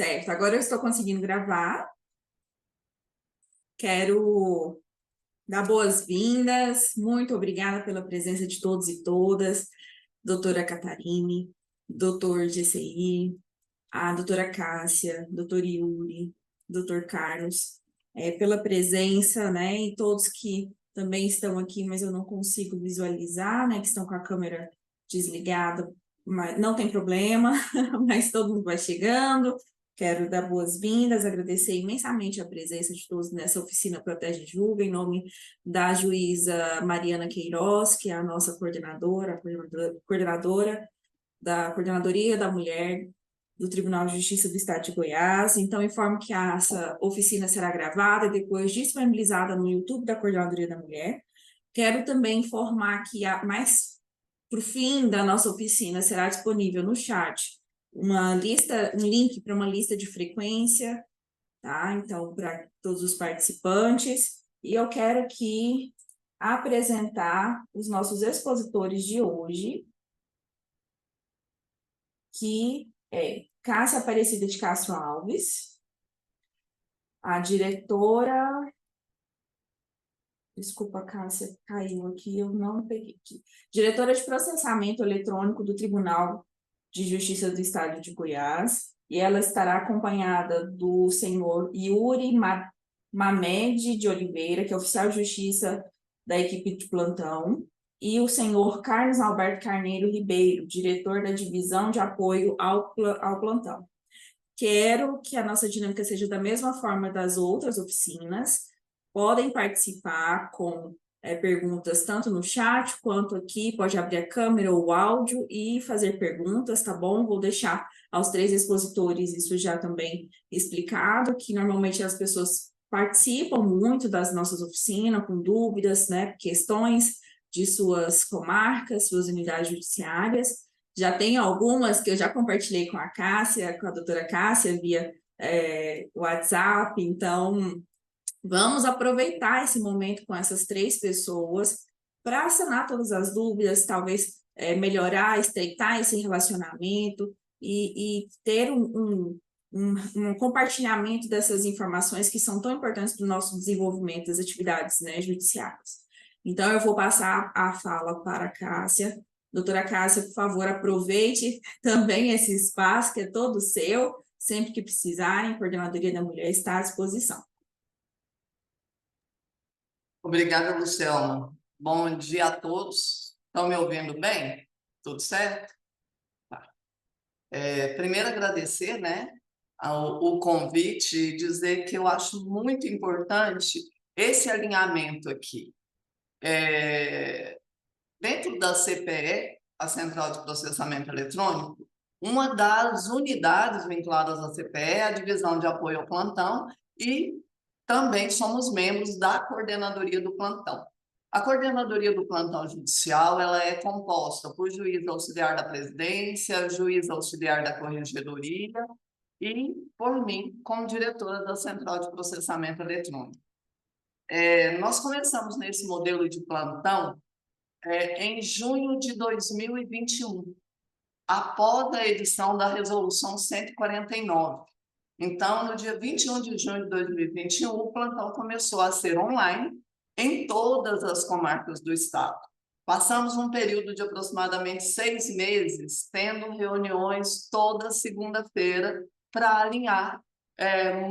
Certo, agora eu estou conseguindo gravar. Quero dar boas-vindas. Muito obrigada pela presença de todos e todas. Doutora Catarine, doutor GCI, a doutora Cássia, doutor Yuri, doutor Carlos, pela presença, né? E todos que também estão aqui, mas eu não consigo visualizar, né? Que estão com a câmera desligada, mas não tem problema, mas todo mundo vai chegando. Quero dar boas-vindas, agradecer imensamente a presença de todos nessa oficina Protege e Julga, em nome da juíza Mariana Queiroz, que é a nossa coordenadora da Coordenadoria da Mulher do Tribunal de Justiça do Estado de Goiás. Então, informo que essa oficina será gravada e depois disponibilizada no YouTube da Coordenadoria da Mulher. Quero também informar que mais para o fim da nossa oficina será disponível no chat um link para uma lista de frequência, tá? Então, para todos os participantes. E eu quero apresentar os nossos expositores de hoje, que é Cássia Aparecida de Castro Alves, a diretora... Desculpa, Cássia, caiu aqui, eu não peguei aqui. Diretora de Processamento Eletrônico do Tribunal de Justiça do Estado de Goiás, e ela estará acompanhada do senhor Yuri Mamed de Oliveira, que é oficial de justiça da equipe de plantão, e o senhor Carlos Alberto Carneiro Ribeiro, diretor da Divisão de Apoio ao Plantão. Quero que a nossa dinâmica seja da mesma forma das outras oficinas. Podem participar com perguntas tanto no chat quanto aqui, pode abrir a câmera ou o áudio e fazer perguntas, tá bom? Vou deixar aos 3 expositores isso já também explicado, que normalmente as pessoas participam muito das nossas oficinas com dúvidas, né, questões de suas comarcas, suas unidades judiciárias. Já tem algumas que eu já compartilhei com a Cássia, com a doutora Cássia, via WhatsApp, então... Vamos aproveitar esse momento com essas 3 pessoas para sanar todas as dúvidas, talvez melhorar, estreitar esse relacionamento e ter um compartilhamento dessas informações que são tão importantes para o nosso desenvolvimento das atividades, né, judiciárias. Então, eu vou passar a fala para a Cássia. Doutora Cássia, por favor, aproveite também esse espaço que é todo seu. Sempre que precisarem, a Coordenadoria da Mulher está à disposição. Obrigada, Luciano. Bom dia a todos. Estão me ouvindo bem? Tudo certo? Tá. Primeiro, agradecer, né, o convite e dizer que eu acho muito importante esse alinhamento aqui. Dentro da CPE, a Central de Processamento Eletrônico, uma das unidades vinculadas à CPE é a Divisão de Apoio ao Plantão e também somos membros da Coordenadoria do Plantão. A Coordenadoria do Plantão Judicial ela é composta por juiz auxiliar da presidência, juiz auxiliar da corregedoria e por mim, como diretora da Central de Processamento Eletrônico. Nós começamos nesse modelo de plantão em junho de 2021, após a edição da Resolução 149. Então, no dia 21 de junho de 2021, o plantão começou a ser online em todas as comarcas do estado. Passamos um período de aproximadamente 6 meses, tendo reuniões toda segunda-feira para alinhar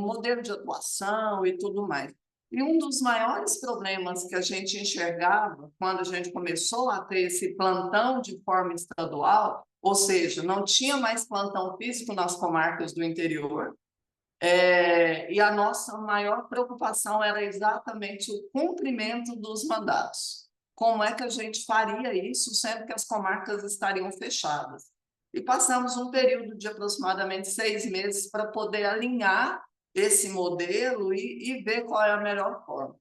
modelo de atuação e tudo mais. E um dos maiores problemas que a gente enxergava quando a gente começou a ter esse plantão de forma estadual, ou seja, não tinha mais plantão físico nas comarcas do interior, e a nossa maior preocupação era exatamente o cumprimento dos mandatos. Como é que a gente faria isso, sendo que as comarcas estariam fechadas? E passamos um período de aproximadamente 6 meses para poder alinhar esse modelo e ver qual é a melhor forma.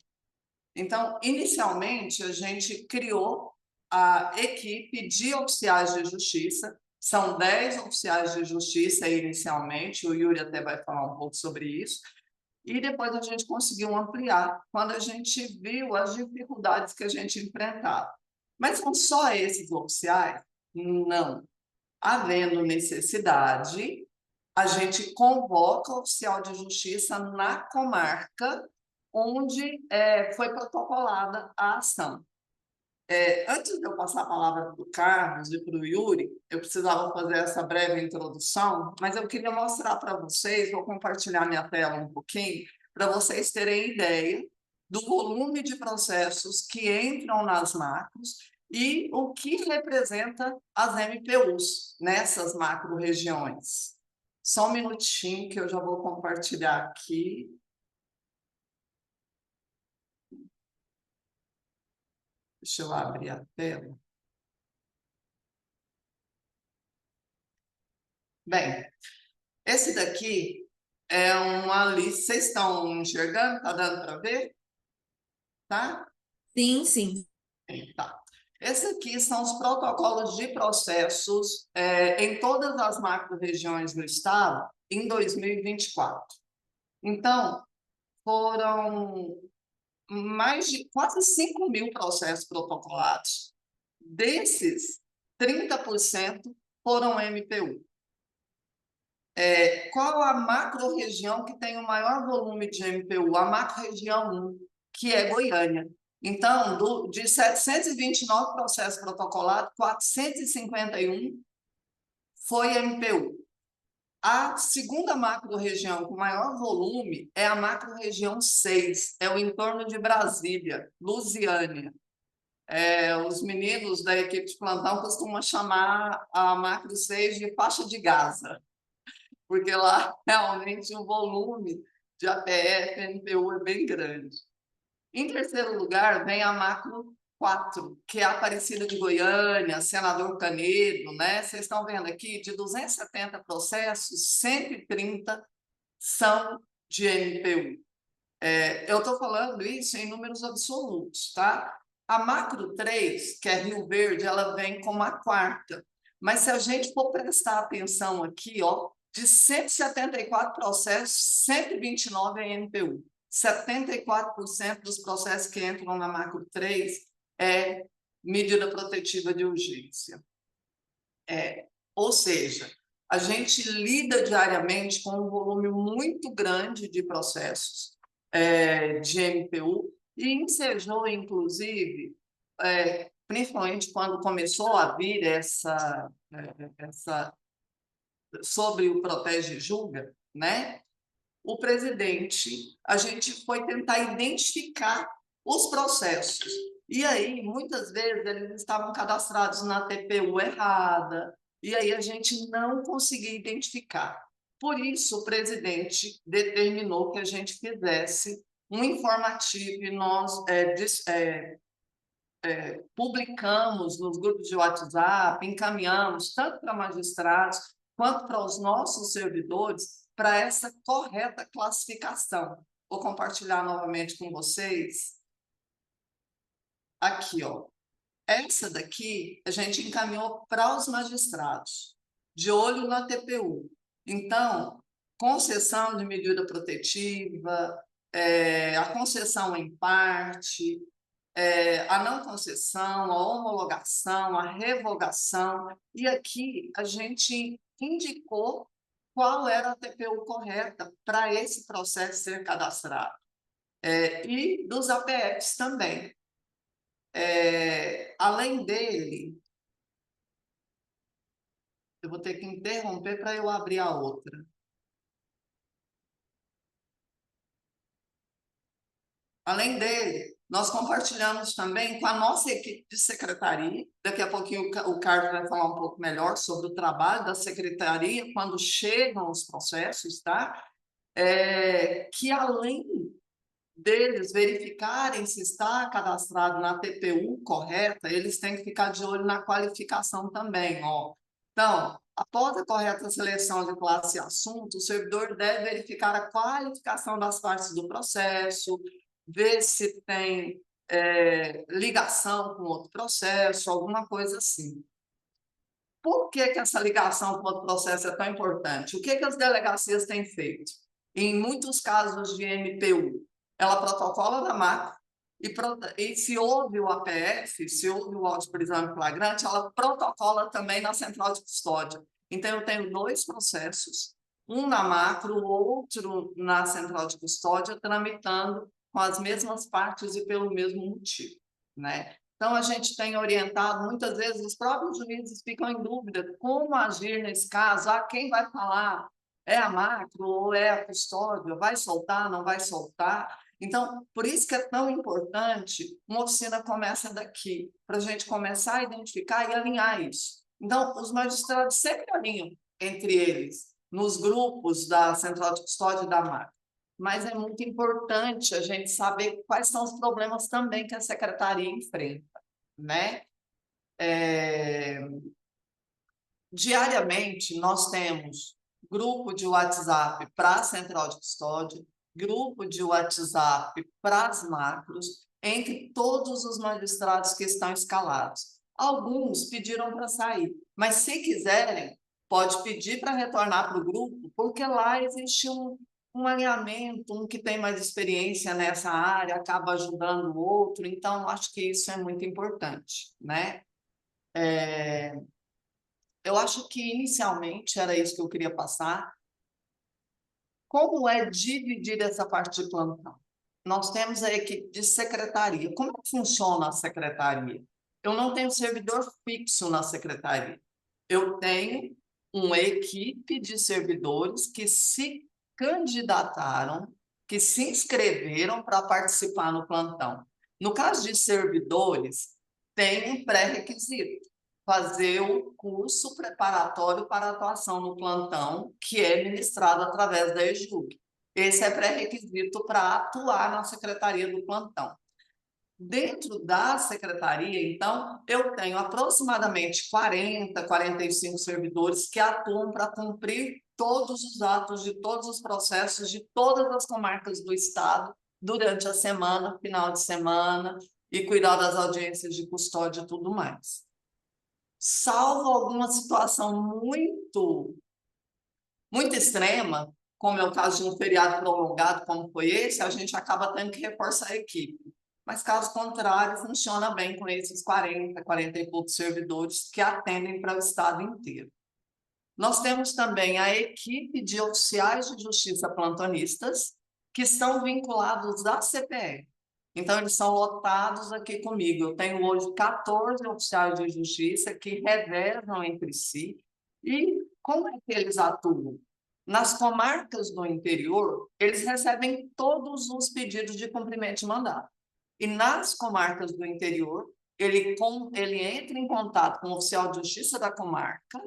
Então, inicialmente, a gente criou a equipe de oficiais de justiça. São 10 oficiais de justiça inicialmente, o Yuri até vai falar um pouco sobre isso, e depois a gente conseguiu ampliar, quando a gente viu as dificuldades que a gente enfrentava. Mas são só esses oficiais? Não. Havendo necessidade, a gente convoca o oficial de justiça na comarca onde foi protocolada a ação. Antes de eu passar a palavra para o Carlos e para o Yuri, eu precisava fazer essa breve introdução, mas eu queria mostrar para vocês, vou compartilhar minha tela um pouquinho, para vocês terem ideia do volume de processos que entram nas macros e o que representa as MPUs nessas macro-regiões. Só um minutinho que eu já vou compartilhar aqui. Deixa eu abrir a tela. Bem, esse daqui é uma lista. Vocês estão enxergando? Está dando para ver? Tá? Sim, sim. Tá. Esse aqui são os protocolos de processos em todas as macro-regiões do estado em 2024. Então, foram mais de quase 5.000 processos protocolados. Desses, 30% foram MPU. Qual a macro-região que tem o maior volume de MPU? A macro-região 1, que é Goiânia. Então, de 729 processos protocolados, 451 foi MPU. A segunda macro-região com maior volume é a macro-região 6, é o entorno de Brasília, Lusiânia. Os meninos da equipe de plantão costumam chamar a macro 6 de faixa de Gaza, porque lá realmente o volume de APF, MPU é bem grande. Em terceiro lugar, vem a macro 4, que é a Aparecida de Goiânia, Senador Canedo, né? Vocês estão vendo aqui, de 270 processos, 130 são de MPU. Eu estou falando isso em números absolutos, tá? A macro 3, que é Rio Verde, ela vem como a quarta. Mas se a gente for prestar atenção aqui, ó, de 174 processos, 129 é MPU. 74% dos processos que entram na macro 3 é medida protetiva de urgência. Ou seja, a gente lida diariamente com um volume muito grande de processos de MPU e ensejou, inclusive, principalmente quando começou a vir essa sobre o Protege e Julga, né? O presidente, a gente foi tentar identificar os processos. E aí, muitas vezes, eles estavam cadastrados na TPU errada, e aí a gente não conseguia identificar. Por isso, o presidente determinou que a gente fizesse um informativo e nós publicamos nos grupos de WhatsApp, encaminhamos tanto para magistrados quanto para os nossos servidores para essa correta classificação. Vou compartilhar novamente com vocês. Aqui, ó. Essa daqui a gente encaminhou para os magistrados, de olho na TPU. Então, concessão de medida protetiva, a concessão em parte, a não concessão, a homologação, a revogação. E aqui a gente indicou qual era a TPU correta para esse processo ser cadastrado. E dos APFs também. Além dele, eu vou ter que interromper para eu abrir a outra. Além dele, nós compartilhamos também com a nossa equipe de secretaria. Daqui a pouquinho o Carlos vai falar um pouco melhor sobre o trabalho da secretaria quando chegam os processos, tá? Que além deles verificarem se está cadastrado na TPU correta, eles têm que ficar de olho na qualificação também, ó. Então, após a correta seleção de classe e assunto, o servidor deve verificar a qualificação das partes do processo, ver se tem ligação com outro processo, alguma coisa assim. Por que essa ligação com outro processo é tão importante? O que as delegacias têm feito? Em muitos casos de MPU, ela protocola na macro e se houve o APF, se houve o auto de prisão em flagrante, ela protocola também na central de custódia. Então, eu tenho 2 processos, um na macro, o outro na central de custódia, tramitando com as mesmas partes e pelo mesmo motivo, né? Então, a gente tem orientado, muitas vezes, os próprios juízes ficam em dúvida como agir nesse caso. Ah, quem vai falar? É a macro ou é a custódia? Vai soltar, não vai soltar? Então, por isso que é tão importante, uma oficina começa daqui, para a gente começar a identificar e alinhar isso. Então, os magistrados sempre alinham entre eles, nos grupos da central de custódia e da macro. Mas é muito importante a gente saber quais são os problemas também que a secretaria enfrenta, né? Diariamente, nós temos grupo de WhatsApp para a central de custódia, grupo de WhatsApp para as macros, entre todos os magistrados que estão escalados. Alguns pediram para sair, mas se quiserem, pode pedir para retornar para o grupo, porque lá existe um alinhamento, um que tem mais experiência nessa área acaba ajudando o outro, então acho que isso é muito importante, né? Eu acho que inicialmente era isso que eu queria passar. Como é dividir essa parte de plantão? Nós temos a equipe de secretaria. Como é que funciona a secretaria? Eu não tenho servidor fixo na secretaria. Eu tenho uma equipe de servidores que se candidataram, que se inscreveram para participar no plantão. No caso de servidores, tem um pré-requisito: fazer o curso preparatório para atuação no plantão, que é ministrado através da EJUC. Esse é pré-requisito para atuar na secretaria do plantão. Dentro da secretaria, então, eu tenho aproximadamente 40, 45 servidores que atuam para cumprir todos os atos de todos os processos de todas as comarcas do estado durante a semana, final de semana, e cuidar das audiências de custódia e tudo mais. Salvo alguma situação muito extrema, como é o caso de um feriado prolongado, como foi esse, a gente acaba tendo que reforçar a equipe. Mas, caso contrário, funciona bem com esses 40, 40 e poucos servidores que atendem para o estado inteiro. Nós temos também a equipe de oficiais de justiça plantonistas, que estão vinculados à CPE. Então, eles são lotados aqui comigo. Eu tenho hoje 14 oficiais de justiça que revezam entre si. E como é que eles atuam? Nas comarcas do interior, eles recebem todos os pedidos de cumprimento de mandato. E nas comarcas do interior, ele entra em contato com o oficial de justiça da comarca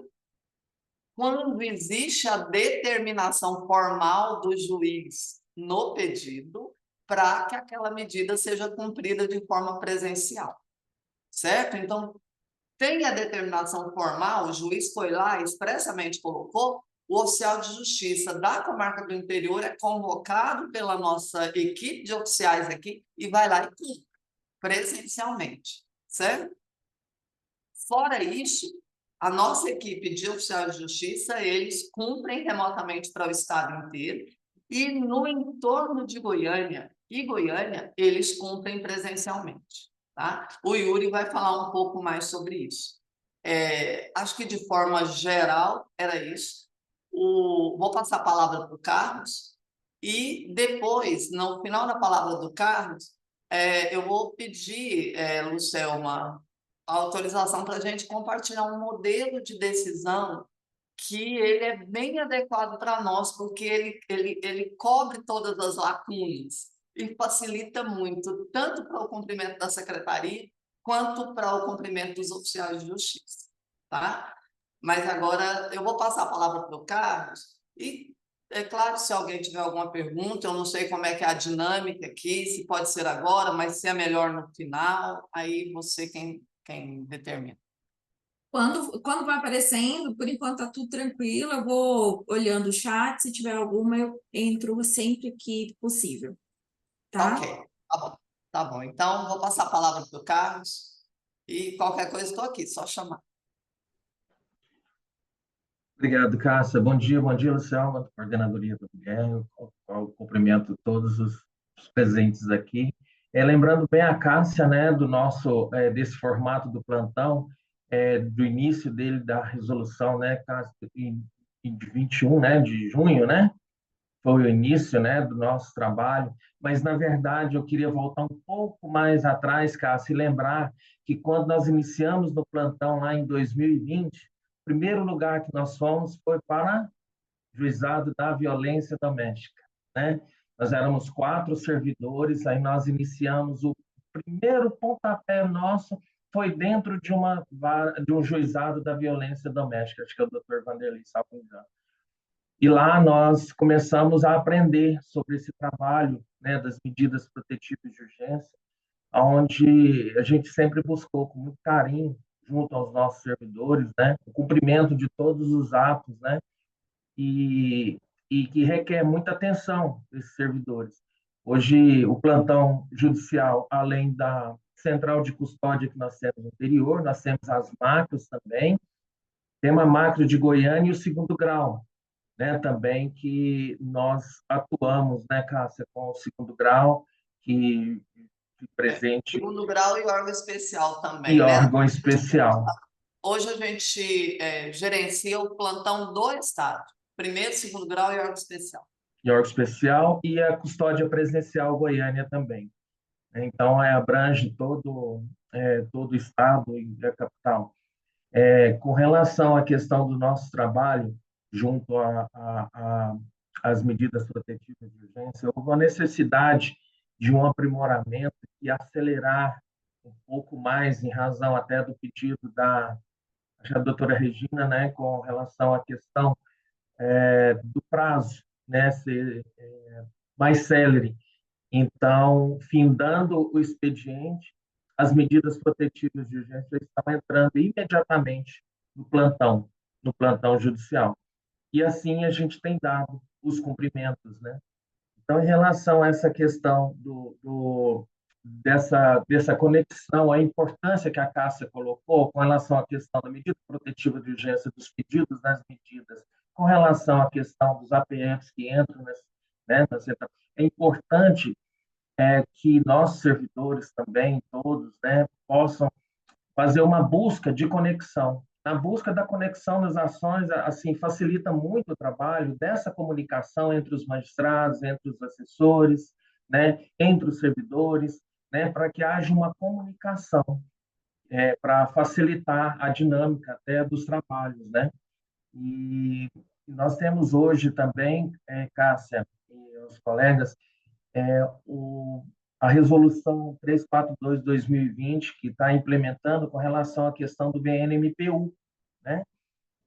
quando existe a determinação formal do juiz no pedido para que aquela medida seja cumprida de forma presencial, certo? Então, tem a determinação formal, o juiz foi lá e expressamente colocou, o oficial de justiça da comarca do interior é convocado pela nossa equipe de oficiais aqui e vai lá e cumpre presencialmente, certo? Fora isso, a nossa equipe de oficiais de justiça, eles cumprem remotamente para o estado inteiro e no entorno de Goiânia e Goiânia, eles cumprem presencialmente, tá? O Yuri vai falar um pouco mais sobre isso. Acho que de forma geral era isso. Vou passar a palavra para o Carlos e depois, no final da palavra do Carlos, eu vou pedir, Lucelma, a autorização para a gente compartilhar um modelo de decisão que ele é bem adequado para nós, porque ele cobre todas as lacunas e facilita muito, tanto para o cumprimento da secretaria, quanto para o cumprimento dos oficiais de justiça, tá? Mas agora eu vou passar a palavra para o Carlos e, é claro, se alguém tiver alguma pergunta, eu não sei como é que é a dinâmica aqui, se pode ser agora, mas se é melhor no final, aí você quem determina. Quando vai aparecendo, por enquanto tá tudo tranquilo, eu vou olhando o chat, se tiver alguma eu entro sempre que possível, Ok, tá? tá bom. Tá bom. Então, vou passar a palavra para o Carlos e qualquer coisa estou aqui, só chamar. Obrigado, Cássia. Bom dia, Luciana, coordenadoria do Miguel. Cumprimento todos os presentes aqui. Lembrando bem a Cássia, né, desse formato do plantão, do início dele, da resolução, né, Cássia, de 21, né, de junho, né? Foi o início, né, do nosso trabalho, mas na verdade eu queria voltar um pouco mais atrás, Cássio, e lembrar que quando nós iniciamos no plantão lá em 2020, o primeiro lugar que nós fomos foi para o Juizado da Violência Doméstica, né? Nós éramos 4 servidores, aí nós iniciamos o primeiro pontapé nosso foi dentro de um juizado da violência doméstica, acho que é o Dr. Vanderlei, salvo engano. E lá nós começamos a aprender sobre esse trabalho, né, das medidas protetivas de urgência, onde a gente sempre buscou com muito carinho, junto aos nossos servidores, né, o cumprimento de todos os atos, né, e, e que requer muita atenção desses servidores. Hoje, o plantão judicial, além da central de custódia que nós temos no interior, nós temos as macros também, temos a macro de Goiânia e o segundo grau, né, também que nós atuamos, né, Cássia, com o segundo grau, que presente Segundo grau e órgão especial e também, né? órgão especial. Hoje a gente gerencia o plantão do Estado, primeiro, segundo grau e órgão especial. E órgão especial e a custódia presencial Goiânia também. Então, abrange todo o estado e a capital. Com relação à questão do nosso trabalho, junto às medidas protetivas de urgência, houve uma necessidade de um aprimoramento e acelerar um pouco mais, em razão até do pedido acho que a doutora Regina, né, com relação à questão do prazo, né, ser mais célere. Então, findando o expediente, as medidas protetivas de urgência estão entrando imediatamente no plantão judicial. E assim a gente tem dado os cumprimentos, né? Então, em relação a essa questão dessa conexão, a importância que a Cássia colocou com relação à questão da medida protetiva de urgência, dos pedidos das medidas, com relação à questão dos APFs que entram é importante que nossos servidores também, todos, né, possam fazer uma busca de conexão. Na busca da conexão das ações, assim, facilita muito o trabalho dessa comunicação entre os magistrados, entre os assessores, né, entre os servidores, né, para que haja uma comunicação, para facilitar a dinâmica até dos trabalhos, né? E nós temos hoje também, Cássia e os colegas, o, a resolução 342/2020, que está implementando com relação à questão do BNMPU, né?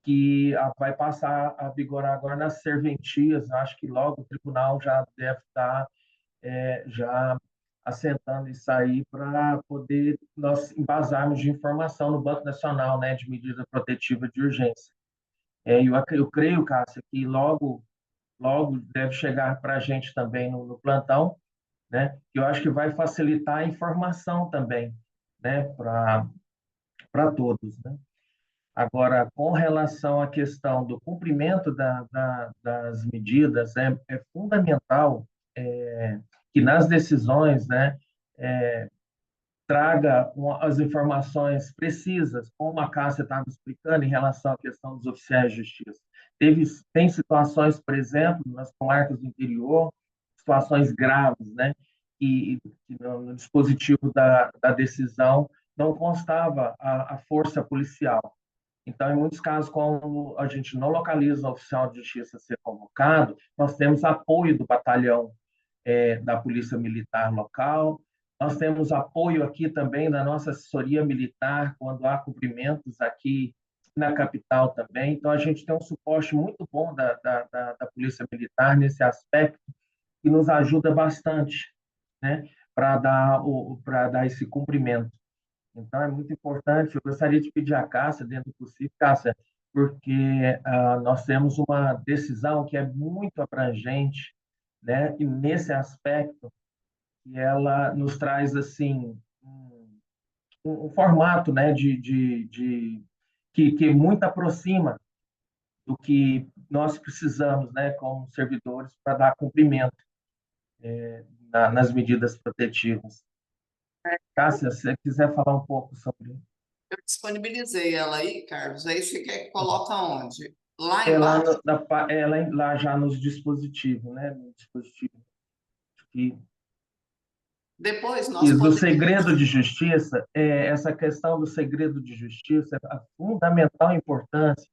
Que vai passar a vigorar agora nas serventias. Acho que logo o tribunal já deve estar já assentando isso aí para poder nós embasarmos de informação no Banco Nacional, né, de medida protetiva de urgência. Eu creio, Cássia, que logo deve chegar para a gente também no plantão, né? Que eu acho que vai facilitar a informação também, né? Para todos, né? Agora, com relação à questão do cumprimento das medidas, é fundamental que nas decisões, né, traga as informações precisas, como a Cássia estava explicando em relação à questão dos oficiais de justiça. Tem situações, por exemplo, nas comarcas do interior, situações graves, né? Que no dispositivo da decisão não constava a força policial. Então, em muitos casos, quando a gente não localiza o oficial de justiça a ser convocado, nós temos apoio do batalhão da Polícia Militar local, nós temos apoio aqui também da nossa assessoria militar, quando há cumprimentos aqui na capital também. Então, a gente tem um suporte muito bom da Polícia Militar nesse aspecto, que nos ajuda bastante, né, para dar esse cumprimento. Então, é muito importante. Eu gostaria de pedir à Cássia, dentro do possível, Cássia, porque nós temos uma decisão que é muito abrangente, né, e nesse aspecto, que ela nos traz assim um formato, né, que muito aproxima do que nós precisamos, né, como servidores, para dar cumprimento nas medidas protetivas. Cássia, se você quiser falar um pouco sobre... Eu disponibilizei ela aí, Carlos. Aí você quer que coloque aonde? Lá É lá, embaixo, lá já nos dispositivos, né? No dispositivo. E, depois nós e do podemos. segredo de justiça, essa questão do segredo de justiça, a fundamental importância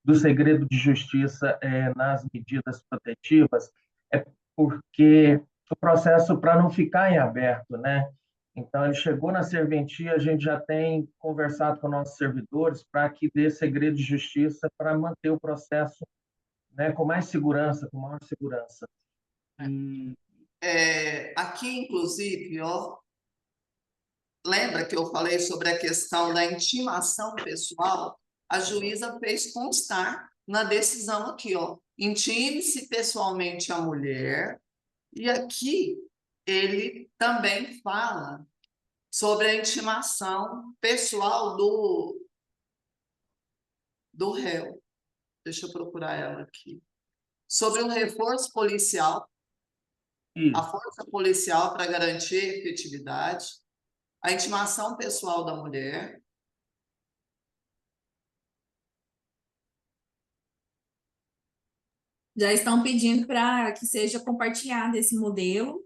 do segredo de justiça nas medidas protetivas é porque o processo para não ficar em aberto, né? Então, ele chegou na serventia, a gente já tem conversado com nossos servidores para que dê segredo de justiça para manter o processo, né, com mais segurança, com maior segurança. E Aqui, inclusive, ó, lembra que eu falei sobre a questão da intimação pessoal? A juíza fez constar na decisão aqui, ó, intime-se pessoalmente a mulher, e aqui ele também fala sobre a intimação pessoal do réu. Deixa eu procurar ela aqui. Sobre o reforço policial, a isso, força policial para garantir a efetividade, a intimação pessoal da mulher. Já estão pedindo para que seja compartilhado esse modelo.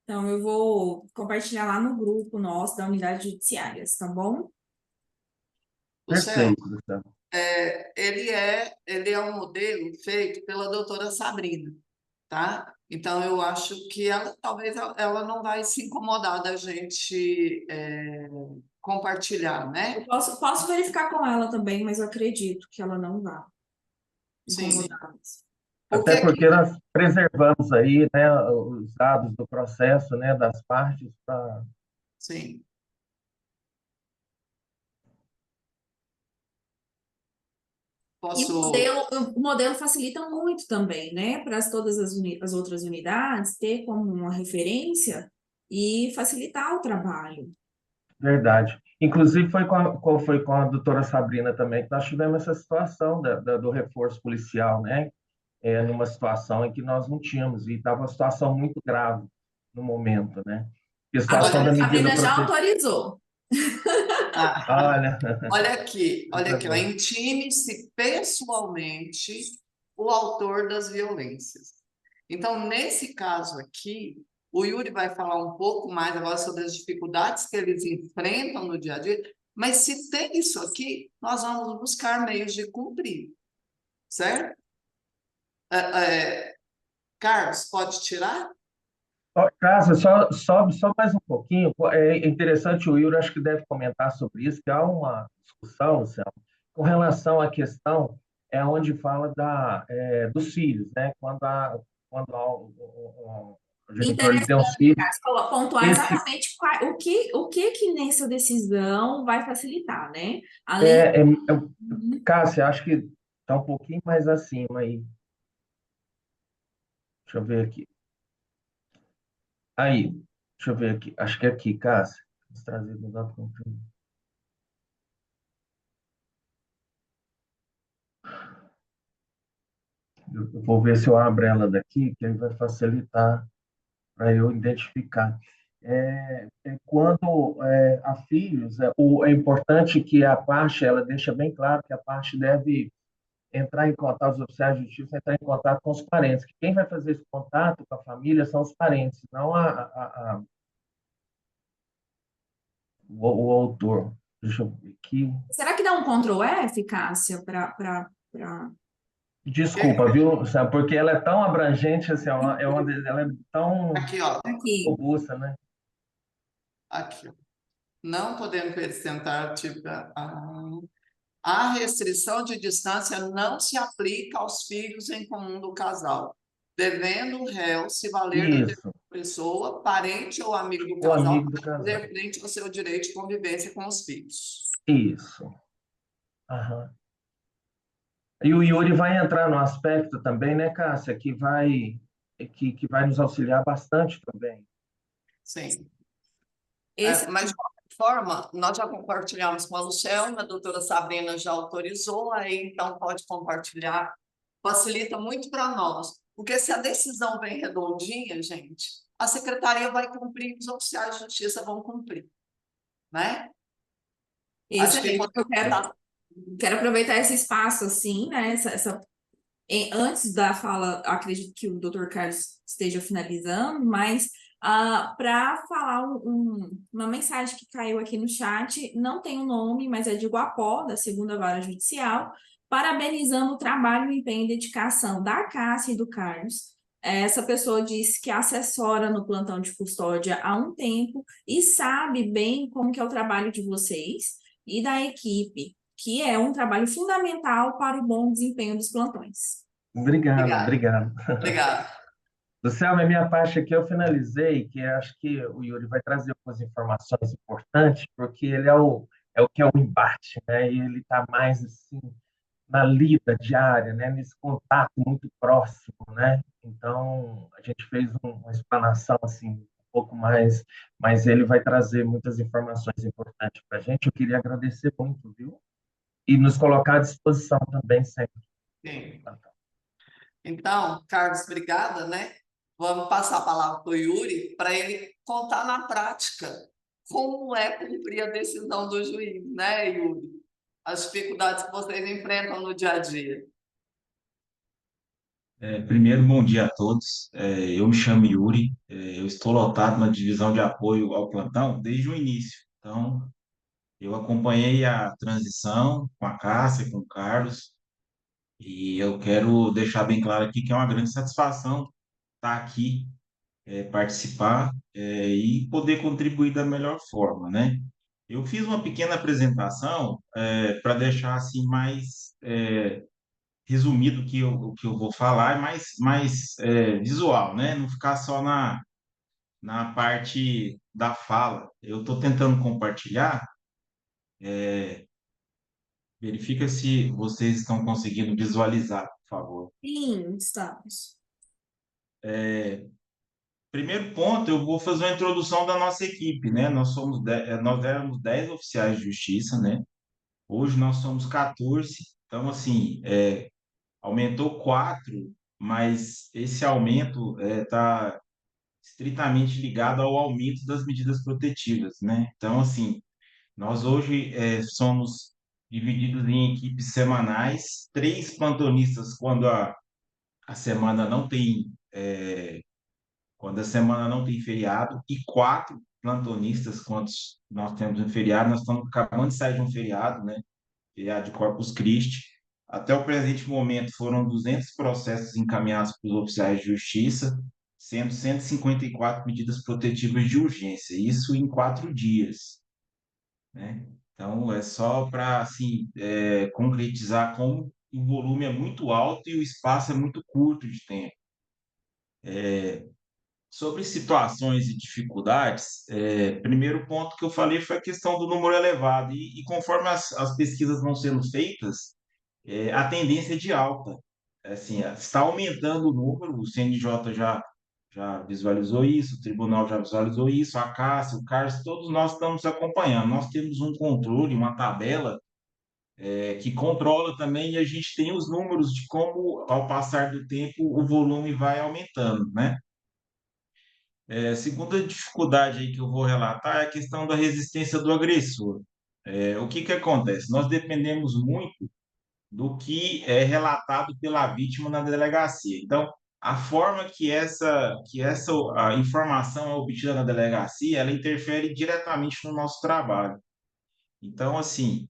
Então, eu vou compartilhar lá no grupo nosso da Unidade Judiciárias, tá bom? Luciano, perfeito, Gustavo. ele é um modelo feito pela doutora Sabrina, tá? Então, eu acho que ela talvez ela não vai se incomodar da gente compartilhar, Eu né? posso verificar com ela também, mas eu acredito que ela não vai Sim, incomodar. porque Até aqui, porque nós preservamos aí, né, os dados do processo, né, das partes, para sim. E Posso. o modelo facilita muito também, né? Para todas as outras unidades ter como uma referência e facilitar o trabalho. verdade. Inclusive, foi com a doutora Sabrina também que nós tivemos essa situação do reforço policial, né? Numa situação em que nós não tínhamos, e estava uma situação muito grave no momento, né? E a A situação doutora da medida Sabrina já protetiva. autorizou. Ah, Olha, olha coisa aqui, ó, boa. intime-se pessoalmente o autor das violências. Então, nesse caso aqui, o Yuri vai falar um pouco mais agora sobre as dificuldades que eles enfrentam no dia a dia, mas se tem isso aqui, nós vamos buscar meios de cumprir, certo? É, Carlos, pode tirar? Ó, Cássia, só sobe só mais um pouquinho. É interessante, o Yuri acho que deve comentar sobre isso, que há uma discussão, Luciano, com relação à questão onde fala dos filhos, né? O genitor ele tem os Interessante, filhos, Cássio, pontuar esse exatamente o que nessa decisão vai facilitar, né? Além. é, é, é- Cássia, acho que está um pouquinho mais acima aí. Deixa eu ver aqui. Aí, deixa eu ver aqui. Acho que é aqui, Cássia. Trazer no dado controle. Eu vou ver se eu abro ela daqui, que aí vai facilitar para eu identificar. Quando há filhos, é importante que a parte, ela deixa bem claro que a parte deve entrar em contato, os oficiais de justiça entrar em contato com os parentes, que quem vai fazer esse contato com a família são os parentes, não o autor. Deixa eu ver aqui. Será que dá um Ctrl F, Cássia, para. Desculpa, viu, Sam, porque ela é tão abrangente, assim, ela é tão Aqui, ó. Aqui. robusta, né? Aqui, ó. Não podemos acrescentar, tipo, a restrição de distância não se aplica aos filhos em comum do casal, devendo o réu se valer da terceira Isso, pessoa, parente ou amigo do o casal, amigo do para casal. fazer frente ao seu direito de convivência com os filhos. Isso. Aham. E o Yuri vai entrar no aspecto também, né, Cássia, que vai nos auxiliar bastante também. Sim. Esse. Mas, de qualquer forma, nós já compartilhamos com a Luciana, a doutora Sabrina já autorizou, aí então pode compartilhar, facilita muito para nós. Porque se a decisão vem redondinha, gente, a secretaria vai cumprir, os oficiais de justiça vão cumprir, né? Esse Acho aí que eu quero. Quero aproveitar esse espaço, assim, né? Antes da fala, acredito que o Dr. Carlos esteja finalizando, mas para falar uma mensagem que caiu aqui no chat, não tem o nome, mas é de Guapó, da Segunda Vara Judicial, parabenizando o trabalho, o empenho e dedicação da Cássia e do Carlos. Essa pessoa disse que assessora no plantão de custódia há um tempo e sabe bem como que é o trabalho de vocês e da equipe, que é um trabalho fundamental para o bom desempenho dos plantões. Obrigado, Obrigada, obrigado. obrigada. Luciano, a minha parte aqui eu finalizei, que acho que o Yuri vai trazer algumas informações importantes, porque ele é o que é o embate, né? E ele está mais assim na lida diária, né? Nesse contato muito próximo, né? Então a gente fez uma explanação assim um pouco mais, mas ele vai trazer muitas informações importantes para a gente. Eu queria agradecer muito, viu? E nos colocar à disposição também sempre. Sim. Então, Carlos, obrigada, né? Vamos passar a palavra para o Yuri para ele contar na prática como é cumprir a decisão do juiz, né, Yuri? As dificuldades que vocês enfrentam no dia a dia. Primeiro, bom dia a todos. Eu me chamo Yuri, eu estou lotado na divisão de apoio ao plantão desde o início. Então, eu acompanhei a transição com a Cássia, com o Carlos, e eu quero deixar bem claro aqui que é uma grande satisfação estar aqui, participar, e poder contribuir da melhor forma, né? Eu fiz uma pequena apresentação, para deixar assim mais resumido o que eu vou falar, é mais visual, né? Não ficar só na parte da fala. Eu estou tentando compartilhar, verifica se vocês estão conseguindo visualizar, por favor. Sim, estamos. Primeiro ponto, eu vou fazer uma introdução da nossa equipe, né? Nós éramos 10 oficiais de justiça, né? Hoje nós somos 14, então, assim, aumentou 4, mas esse aumento está estritamente ligado ao aumento das medidas protetivas, né? Então, assim, nós hoje somos divididos em equipes semanais, 3 plantonistas a semana não tem, quando a semana não tem feriado, e 4 plantonistas quando nós temos um feriado. Nós estamos acabando de sair de um feriado, né? Feriado de Corpus Christi. Até o presente momento foram 200 processos encaminhados para os oficiais de justiça, sendo 154 medidas protetivas de urgência, isso em 4 dias, né? Então, é só para assim, concretizar como o volume é muito alto e o espaço é muito curto de tempo. Sobre situações e dificuldades, primeiro ponto que eu falei foi a questão do número elevado, e conforme as pesquisas vão sendo feitas, a tendência é de alta. Assim, está aumentando o número, o CNJ já visualizou isso, o tribunal já visualizou isso, a Cássia, o Carlos, todos nós estamos acompanhando. Nós temos um controle, uma tabela, que controla também, e a gente tem os números de como, ao passar do tempo, o volume vai aumentando, né? Segunda dificuldade aí que eu vou relatar é a questão da resistência do agressor. O que que acontece? Nós dependemos muito do que é relatado pela vítima na delegacia. Então, a forma que essa a informação é obtida na delegacia, ela interfere diretamente no nosso trabalho. Então, assim,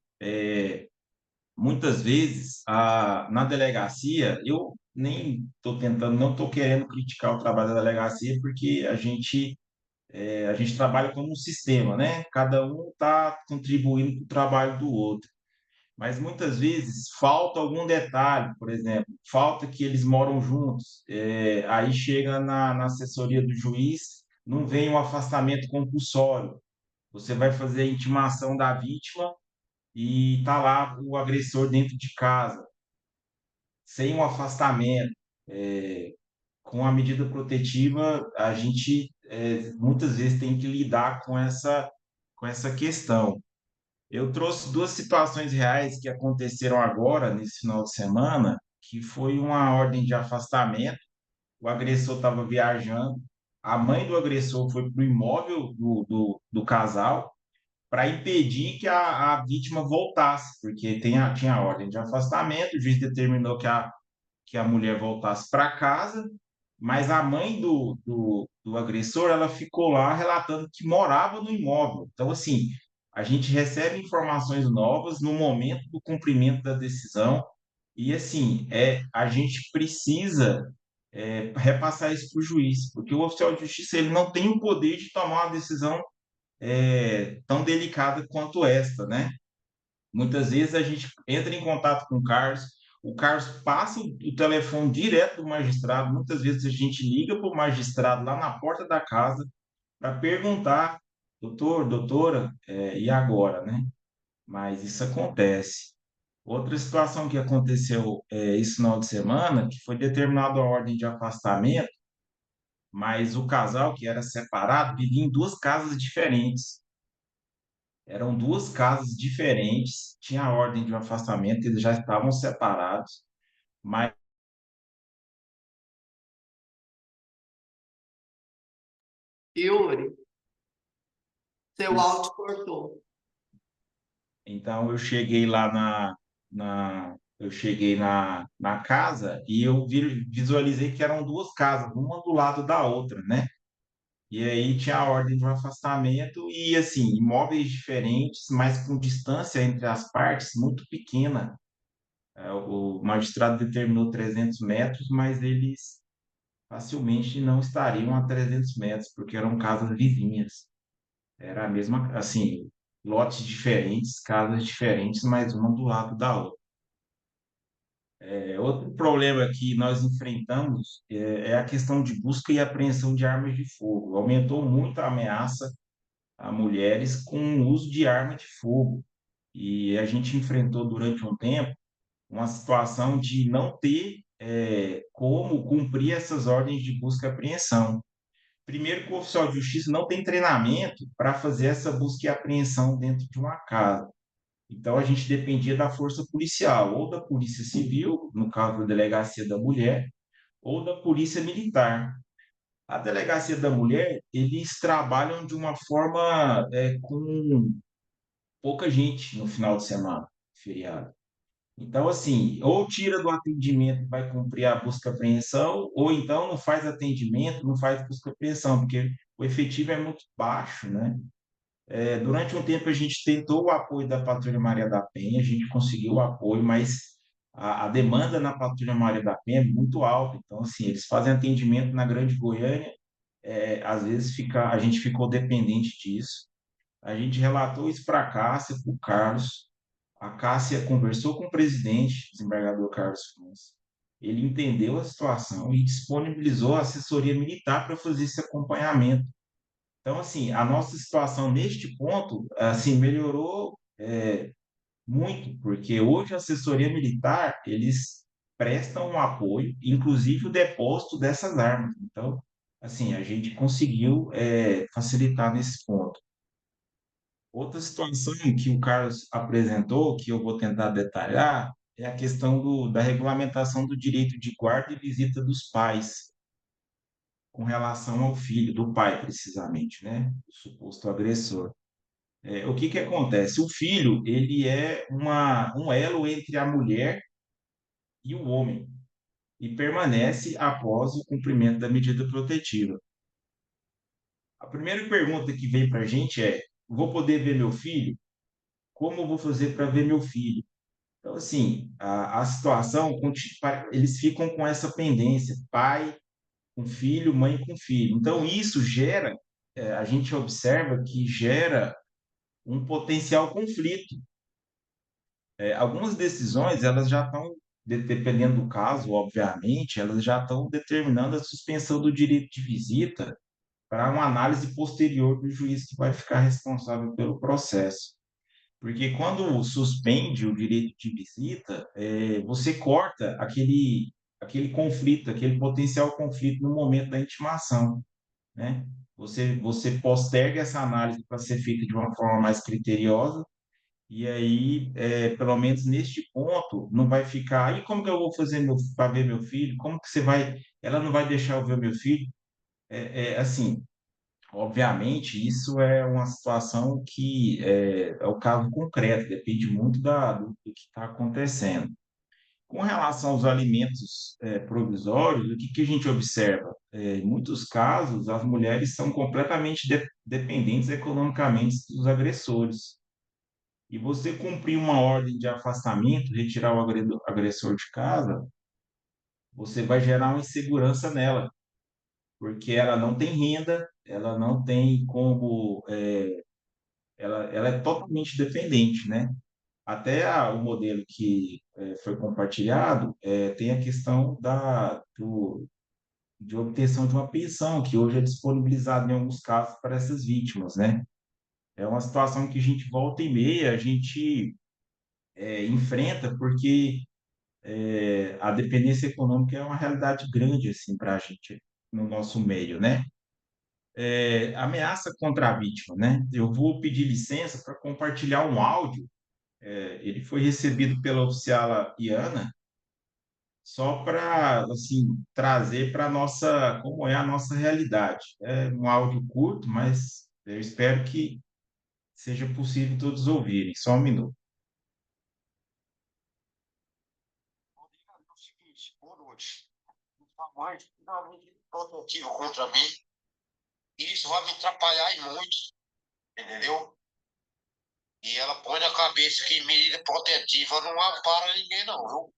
muitas vezes na delegacia, eu nem estou tentando, não estou querendo criticar o trabalho da delegacia, porque a gente trabalha como um sistema, né? Cada um está contribuindo para o trabalho do outro. Mas muitas vezes falta algum detalhe, por exemplo, falta que eles moram juntos, aí chega na assessoria do juiz, não vem um afastamento compulsório. Você vai fazer a intimação da vítima e tá lá o agressor dentro de casa, sem um afastamento. Com a medida protetiva, a gente muitas vezes tem que lidar com essa questão. Eu trouxe 2 situações reais que aconteceram agora, nesse final de semana, que foi uma ordem de afastamento. O agressor estava viajando, a mãe do agressor foi para o imóvel do casal para impedir que a vítima voltasse, porque tinha a ordem de afastamento, o juiz determinou que a mulher voltasse para casa, mas a mãe do agressor, ela ficou lá relatando que morava no imóvel. Então, assim, a gente recebe informações novas no momento do cumprimento da decisão e, assim, a gente precisa repassar isso para o juiz, porque o oficial de justiça ele não tem o poder de tomar uma decisão tão delicada quanto esta, né? Muitas vezes a gente entra em contato com o Carlos passa o telefone direto do magistrado, muitas vezes a gente liga para o magistrado lá na porta da casa para perguntar, doutor, doutora, e agora, né? Mas isso acontece. Outra situação que aconteceu esse final de semana, que foi determinada a ordem de afastamento, mas o casal que era separado vivia em duas casas diferentes. Eram duas casas diferentes, tinha a ordem de afastamento, eles já estavam separados, mas Yuri, seu áudio cortou. então eu cheguei lá eu cheguei na casa e eu visualizei que eram duas casas, uma do lado da outra, né? E aí tinha a ordem de um afastamento e assim, imóveis diferentes, mas com distância entre as partes muito pequena. O magistrado determinou 300 metros, mas eles facilmente não estariam a 300 metros, porque eram casas vizinhas. Era a mesma, assim, lotes diferentes, casas diferentes, mas uma do lado da outra. Outro problema que nós enfrentamos é a questão de busca e apreensão de armas de fogo. Aumentou muito a ameaça a mulheres com o uso de arma de fogo. E a gente enfrentou durante um tempo uma situação de não ter como cumprir essas ordens de busca e apreensão. Primeiro, que o oficial de justiça não tem treinamento para fazer essa busca e apreensão dentro de uma casa. Então, a gente dependia da força policial, ou da Polícia Civil, no caso da Delegacia da Mulher, ou da Polícia Militar. A Delegacia da Mulher, eles trabalham de uma forma com pouca gente no final de semana, feriado. Então, assim, ou tira do atendimento e vai cumprir a busca e apreensão, ou então não faz atendimento, não faz busca e apreensão, porque o efetivo é muito baixo, né? Durante um tempo a gente tentou o apoio da Patrulha Maria da Penha, a gente conseguiu o apoio, mas a demanda na Patrulha Maria da Penha é muito alta. Então, assim, eles fazem atendimento na Grande Goiânia, às vezes a gente ficou dependente disso. A gente relatou isso para a Cássia, para o Carlos. A Cássia conversou com o presidente, desembargador Carlos França. Ele entendeu a situação e disponibilizou a assessoria militar para fazer esse acompanhamento. Então, assim, a nossa situação neste ponto, assim, melhorou muito, porque hoje a assessoria militar, eles prestam um apoio, inclusive o depósito dessas armas. Então, assim, a gente conseguiu facilitar nesse ponto. Outra situação que o Carlos apresentou, que eu vou tentar detalhar, é a questão da regulamentação do direito de guarda e visita dos pais, com relação ao filho, do pai, precisamente, né? O suposto agressor. O que que acontece? O filho, ele é um elo entre a mulher e o homem, e permanece após o cumprimento da medida protetiva. A primeira pergunta que vem para a gente é: vou poder ver meu filho? Como eu vou fazer para ver meu filho? Então, assim, a situação, eles ficam com essa pendência, pai com filho, mãe com filho. Então, isso gera, a gente observa que gera um potencial conflito. Algumas decisões, elas já estão, dependendo do caso, obviamente, elas já estão determinando a suspensão do direito de visita para uma análise posterior do juiz que vai ficar responsável pelo processo. Porque quando suspende o direito de visita, você corta aquele conflito, aquele potencial conflito no momento da intimação, né? Você posterga essa análise para ser feita de uma forma mais criteriosa, e aí, pelo menos neste ponto, não vai ficar. Aí, como que eu vou fazer para ver meu filho? Como que você vai. Ela não vai deixar eu ver meu filho? Assim, Obviamente, isso é uma situação que é o caso concreto, depende muito do que está acontecendo. Com relação aos alimentos provisórios, o que que a gente observa? Em muitos casos, as mulheres são completamente dependentes economicamente dos agressores. E você cumprir uma ordem de afastamento, retirar o agressor de casa, você vai gerar uma insegurança nela, porque ela não tem renda, ela não tem como, ela é totalmente dependente, né? Até o modelo que foi compartilhado tem a questão de obtenção de uma pensão, que hoje é disponibilizada em alguns casos para essas vítimas, né? É uma situação que a gente volta e meia, a gente enfrenta, porque a dependência econômica é uma realidade grande assim para a gente no nosso meio, né? Ameaça contra a vítima, né? Eu vou pedir licença para compartilhar um áudio. Ele foi recebido pela oficiala Iana, só para assim trazer para nossa como é a nossa realidade. É um áudio curto, mas eu espero que seja possível todos ouvirem. Só um minuto. É o seguinte, boa noite. Minha mãe finalmente protetiva contra mim. E isso vai me atrapalhar e muito, entendeu? E ela põe na cabeça que medida protetiva não ampara ninguém, não, viu?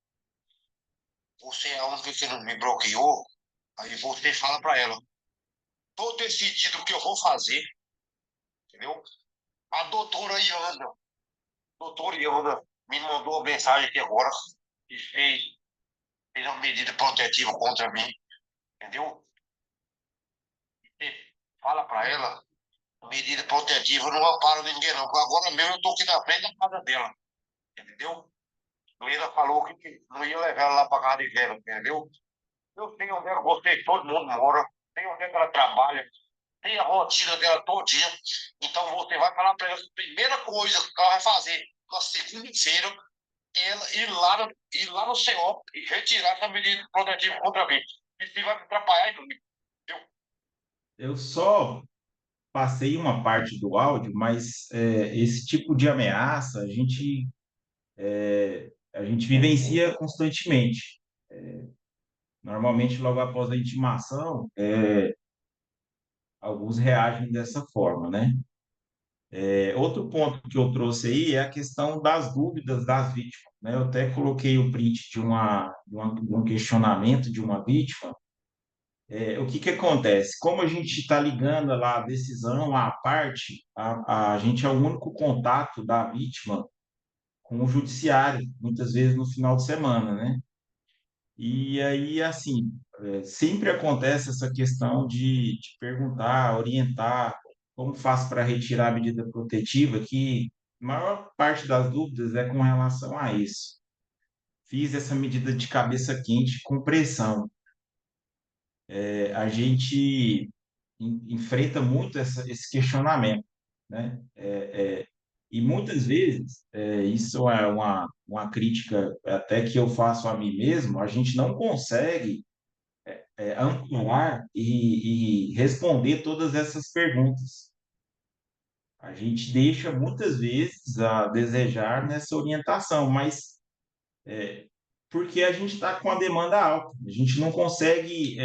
Você é a única que não me bloqueou. Aí você fala pra ela: tô decidido o que eu vou fazer, entendeu? A doutora Iana, me mandou uma mensagem aqui agora e fez uma medida protetiva contra mim, entendeu? Você fala pra ela: medida protetiva não ampara ninguém, não. Porque agora mesmo eu tô aqui na frente da casa dela, entendeu? Luísa falou que não ia levar ela lá pra casa de dela, entendeu? Eu sei onde é que você, todo mundo mora, sei onde é que ela trabalha, tem a rotina dela todinha. Então você vai falar para ela que a primeira coisa que ela vai fazer na segunda-feira é ela ir lá no CO e retirar essa medida protetiva contra mim. Isso vai me atrapalhar muito. Eu só passei uma parte do áudio, mas esse tipo de ameaça a gente vivencia constantemente. Normalmente, logo após a intimação, alguns reagem dessa forma, né? Outro ponto que eu trouxe aí é a questão das dúvidas das vítimas, né? Eu até coloquei o print de um questionamento de uma vítima. O que que acontece? Como a gente está ligando lá a decisão à parte, a gente é o único contato da vítima com o judiciário, muitas vezes no final de semana, né? E aí, assim, sempre acontece essa questão de perguntar, orientar, como faço para retirar a medida protetiva, que a maior parte das dúvidas é com relação a isso. Fiz essa medida de cabeça quente com pressão. A gente enfrenta muito esse questionamento, né? E muitas vezes, isso é uma crítica até que eu faço a mim mesmo, a gente não consegue ancorar e responder todas essas perguntas. A gente deixa muitas vezes a desejar nessa orientação, mas porque a gente está com a demanda alta, a gente não consegue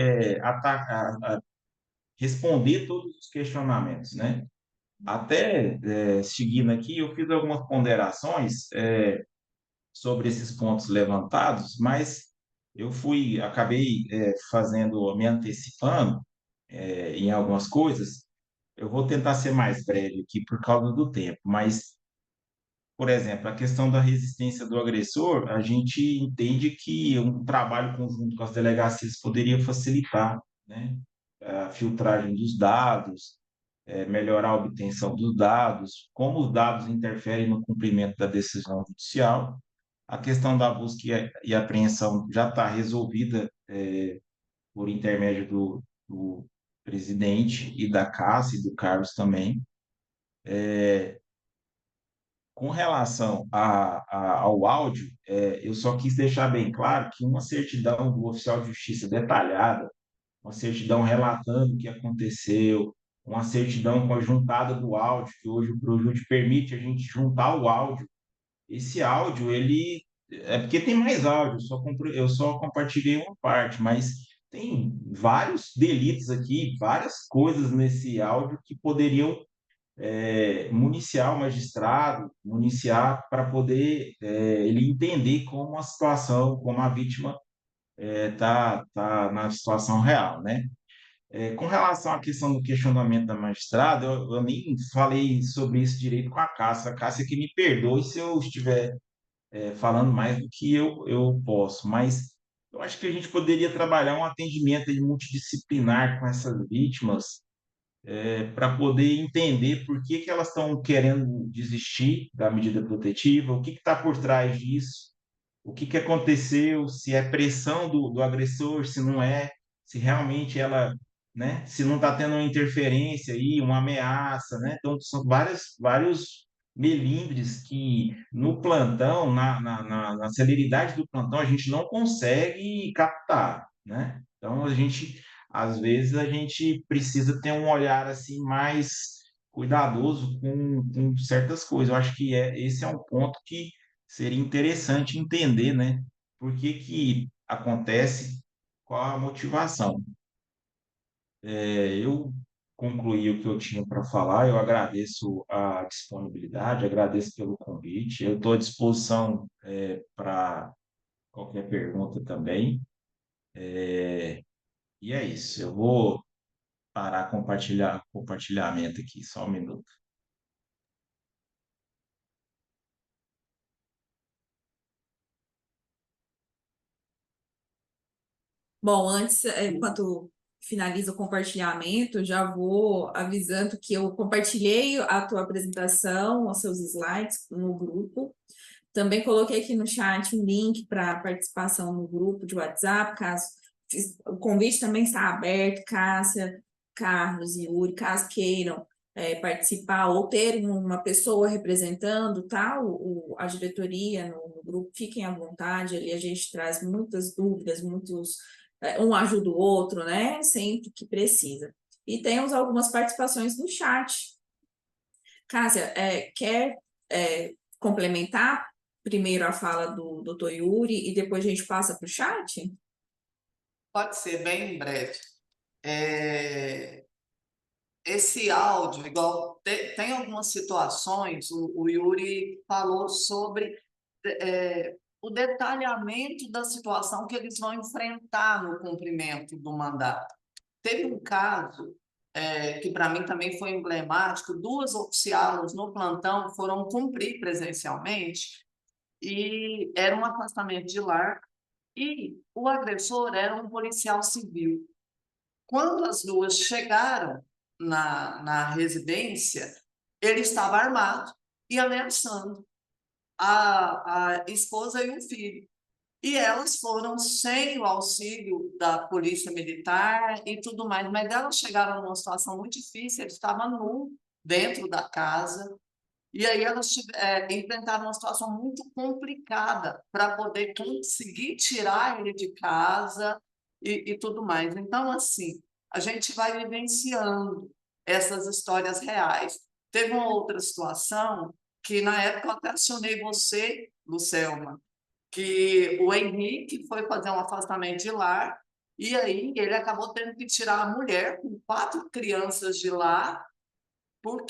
responder todos os questionamentos, né? Até seguindo aqui, eu fiz algumas ponderações sobre esses pontos levantados, mas acabei fazendo, me antecipando em algumas coisas. Eu vou tentar ser mais breve aqui por causa do tempo, mas, por exemplo, a questão da resistência do agressor, a gente entende que um trabalho conjunto com as delegacias poderia facilitar, né? A filtragem dos dados, melhorar a obtenção dos dados, como os dados interferem no cumprimento da decisão judicial. A questão da busca e apreensão já está resolvida por intermédio do presidente e da Cássio e do Carlos também. Com relação ao áudio, eu só quis deixar bem claro que uma certidão do oficial de justiça detalhada, uma certidão relatando o que aconteceu, uma certidão conjuntada do áudio, que hoje o Projut permite a gente juntar o áudio. Esse áudio, ele é porque tem mais áudio, eu só compartilhei uma parte, mas tem vários delitos aqui, várias coisas nesse áudio que poderiam municiar o magistrado, municiar para poder ele entender como a situação, como a vítima tá na situação real, né? Com relação à questão do questionamento da magistrada, eu nem falei sobre isso direito com a Cássia. A Cássia que me perdoe se eu estiver falando mais do que eu posso, mas eu acho que a gente poderia trabalhar um atendimento aí multidisciplinar com essas vítimas, para poder entender por que que elas estão querendo desistir da medida protetiva, o que está por trás disso, o que que aconteceu, se é pressão do agressor, se não é, se realmente ela, né, se não está tendo uma interferência aí, uma ameaça, né? Então, são vários melindres que no plantão, na celeridade do plantão, a gente não consegue captar, né? Então, às vezes, a gente precisa ter um olhar assim mais cuidadoso com certas coisas. Eu acho que esse é um ponto que seria interessante entender, né? Por que que acontece, qual a motivação. Eu concluí o que eu tinha para falar, eu agradeço a disponibilidade, agradeço pelo convite, eu estou à disposição para qualquer pergunta também. E é isso, eu vou parar compartilhamento aqui, só um minuto. Bom, antes, enquanto finaliza o compartilhamento, já vou avisando que eu compartilhei a tua apresentação, os seus slides no grupo. Também coloquei aqui no chat um link para participação no grupo de WhatsApp, caso o convite também está aberto, Cássia, Carlos e Yuri, caso queiram participar ou ter uma pessoa representando a diretoria no grupo, fiquem à vontade, ali a gente traz muitas dúvidas, um ajuda o outro, né? Sempre que precisa. E temos algumas participações no chat. Cássia, quer complementar primeiro a fala do Dr. Yuri e depois a gente passa para o chat? Pode ser bem breve. Esse áudio, igual tem algumas situações, o Yuri falou sobre o detalhamento da situação que eles vão enfrentar no cumprimento do mandato. Teve um caso que para mim também foi emblemático, duas oficiais no plantão foram cumprir presencialmente e era um afastamento de lar e o agressor era um policial civil. Quando as duas chegaram na residência, ele estava armado e ameaçando a esposa e o filho. E elas foram sem o auxílio da polícia militar e tudo mais, mas elas chegaram numa situação muito difícil, ele estava nu dentro da casa, e aí elas enfrentaram uma situação muito complicada para poder conseguir tirar ele de casa e tudo mais. Então, assim, a gente vai vivenciando essas histórias reais. Teve uma outra situação que, na época, eu até acionei você, Lucelma, que o Henrique foi fazer um afastamento de lar e aí ele acabou tendo que tirar a mulher com 4 crianças de lá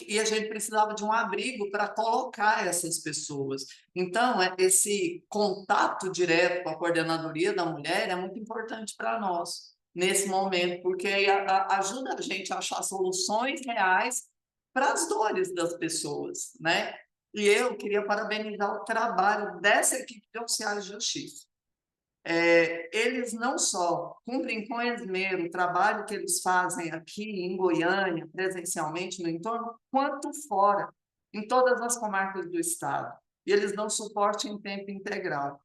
e a gente precisava de um abrigo para colocar essas pessoas. Então, esse contato direto com a coordenadoria da mulher é muito importante para nós nesse momento, porque ajuda a gente a achar soluções reais para as dores das pessoas, né? E eu queria parabenizar o trabalho dessa equipe de oficiais de justiça. Eles não só cumprem com esmero o trabalho que eles fazem aqui em Goiânia, presencialmente no entorno, quanto fora, em todas as comarcas do estado. E eles dão suporte em tempo integral.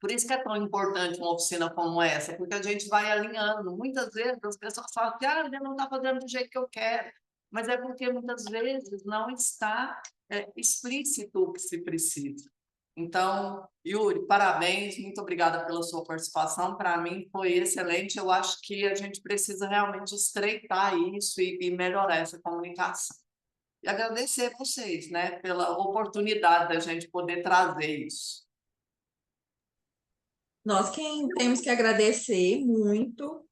Por isso que é tão importante uma oficina como essa, porque a gente vai alinhando. Muitas vezes as pessoas falam que ele não está fazendo do jeito que eu quero, mas é porque muitas vezes não está explícito o que se precisa. Então, Yuri, parabéns, muito obrigada pela sua participação. Para mim foi excelente. Eu acho que a gente precisa realmente estreitar isso e melhorar essa comunicação. E agradecer a vocês, né, pela oportunidade da gente poder trazer isso. Nós quem temos que agradecer muito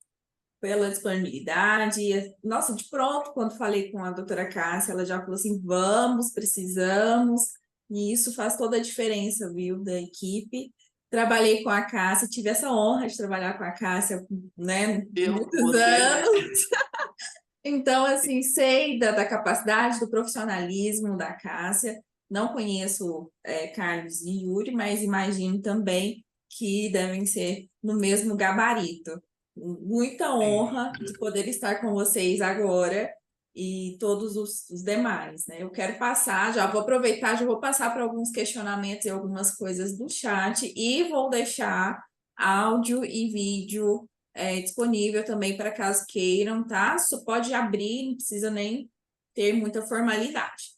pela disponibilidade. Nossa, de pronto, quando falei com a doutora Cássia, ela já falou assim: vamos, precisamos, e isso faz toda a diferença, viu, da equipe. Trabalhei com a Cássia, tive essa honra de trabalhar com a Cássia, né, muitos Você, né? anos. Então, assim, sei da capacidade, do profissionalismo da Cássia. Não conheço Carlos e Yuri, mas imagino também que devem ser no mesmo gabarito. Muita honra de poder estar com vocês agora e todos os demais, né? Eu quero passar, já vou aproveitar, já vou passar para alguns questionamentos e algumas coisas do chat e vou deixar áudio e vídeo disponível também para caso queiram, tá? Só pode abrir, não precisa nem ter muita formalidade.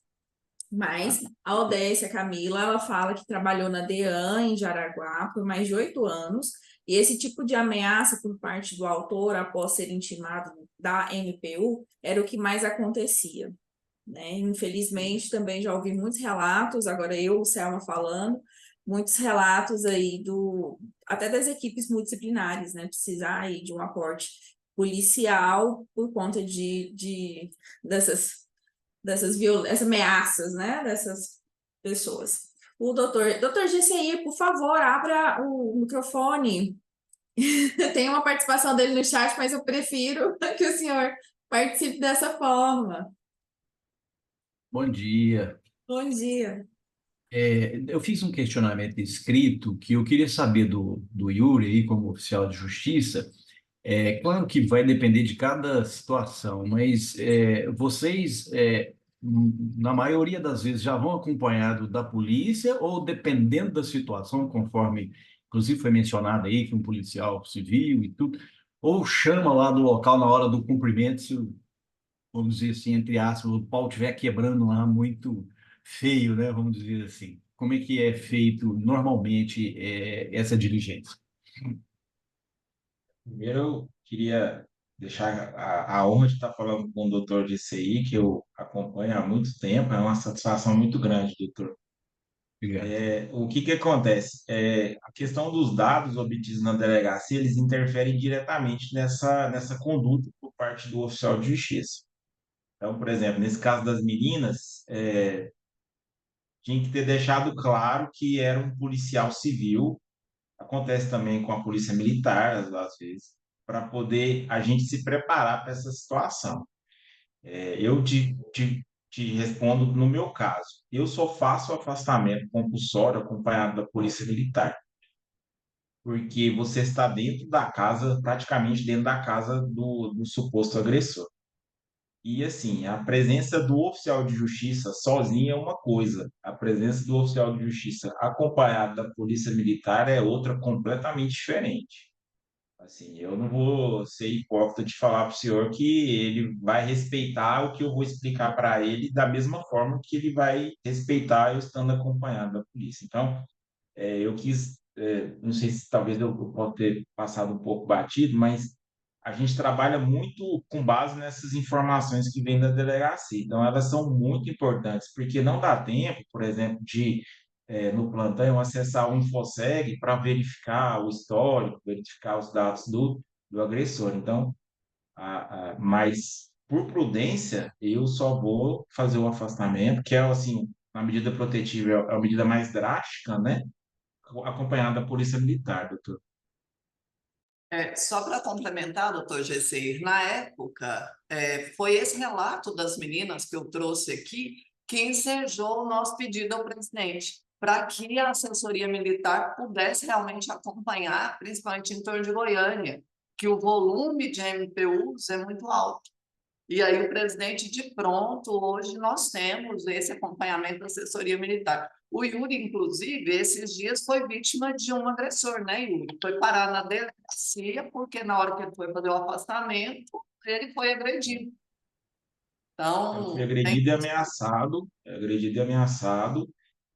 Mas a Odécia Camila, ela fala que trabalhou na DEAN em Jaraguá por mais de 8 anos, e esse tipo de ameaça por parte do autor após ser intimado da MPU era o que mais acontecia, né? Infelizmente, também já ouvi muitos relatos, agora eu, Selma, falando, muitos relatos aí até das equipes multidisciplinares, né? Precisar aí de um aporte policial por conta dessas ameaças, né? Dessas pessoas. O doutor GCI, por favor, abra o microfone. Tem uma participação dele no chat, mas eu prefiro que o senhor participe dessa forma. Bom dia. Bom dia. Eu fiz um questionamento escrito que eu queria saber do Yuri, aí, como oficial de justiça. Claro que vai depender de cada situação, mas vocês, na maioria das vezes, já vão acompanhado da polícia ou dependendo da situação, conforme, inclusive, foi mencionado aí que um policial civil e tudo, ou chama lá do local na hora do cumprimento, se vamos dizer assim, entre aspas, o pau estiver quebrando lá muito feio, né? Vamos dizer assim. Como é que é feito normalmente essa diligência? Primeiro, eu queria deixar a honra de estar falando com o doutor de CI, que eu acompanho há muito tempo, é uma satisfação muito grande, doutor. Obrigado. O que acontece? A questão dos dados obtidos na delegacia, eles interferem diretamente nessa conduta por parte do oficial de justiça. Então, por exemplo, nesse caso das meninas, tinha que ter deixado claro que era um policial civil. Acontece também com a polícia militar, às vezes, para poder a gente se preparar para essa situação. Eu te respondo no meu caso. Eu só faço afastamento compulsório acompanhado da polícia militar, porque você está dentro da casa, praticamente dentro da casa do suposto agressor. E assim, a presença do oficial de justiça sozinho é uma coisa, a presença do oficial de justiça acompanhado da polícia militar é outra completamente diferente. Assim, eu não vou ser hipócrita de falar para o senhor que ele vai respeitar o que eu vou explicar para ele da mesma forma que ele vai respeitar eu estando acompanhado da polícia. Então, eu quis, não sei se talvez eu possa ter passado um pouco batido, mas a gente trabalha muito com base nessas informações que vêm da delegacia. Então, elas são muito importantes, porque não dá tempo, por exemplo, de, no plantão, acessar o InfoSeg para verificar o histórico, verificar os dados do agressor. Então, mas por prudência, eu só vou fazer o afastamento, que é assim, a medida protetiva é a medida mais drástica, né? Acompanhada da Polícia Militar, doutor. Só para complementar, doutor Gesseir, na época, foi esse relato das meninas que eu trouxe aqui que ensejou o nosso pedido ao presidente, para que a assessoria militar pudesse realmente acompanhar, principalmente em torno de Goiânia, que o volume de MPUs é muito alto. E aí o presidente, de pronto, hoje nós temos esse acompanhamento da assessoria militar. O Yuri, inclusive, esses dias foi vítima de um agressor, né, Yuri? Foi parar na delegacia, porque na hora que ele foi fazer o afastamento, ele foi agredido. Ele Então, foi tem... agredido e ameaçado,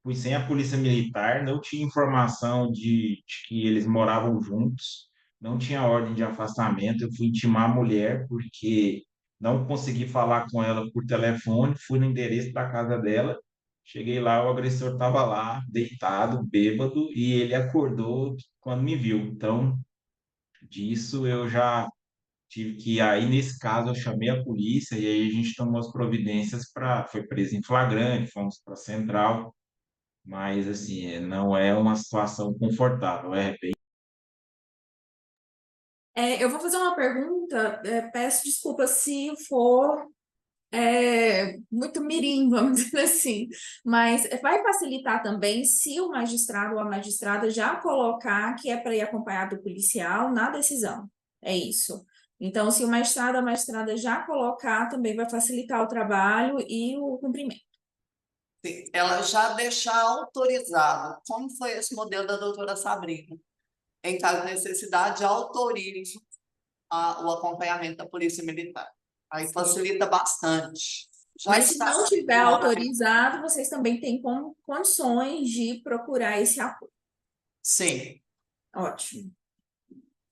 fui sem a polícia militar, não tinha informação de que eles moravam juntos, não tinha ordem de afastamento. Eu fui intimar a mulher porque não consegui falar com ela por telefone, fui no endereço da casa dela, cheguei lá, o agressor estava lá, deitado, bêbado, e ele acordou quando me viu. Então, disso eu já tive que, aí nesse caso, eu chamei a polícia e aí a gente tomou as providências para, foi preso em flagrante, fomos para a central, mas assim, não é uma situação confortável, é bem. Eu vou fazer uma pergunta, peço desculpa se for muito mirim, vamos dizer assim, mas vai facilitar também se o magistrado ou a magistrada já colocar que é para ir acompanhado do policial na decisão. É isso. Então, se o magistrado ou a magistrada já colocar, também vai facilitar o trabalho e o cumprimento. Sim, ela já deixar autorizado, como foi esse modelo da doutora Sabrina. Em caso de necessidade, autorize o acompanhamento da Polícia Militar. Aí facilita bastante. Já Mas se está não tiver circulando. autorizado, vocês também têm condições de procurar esse apoio. Sim, Ótimo.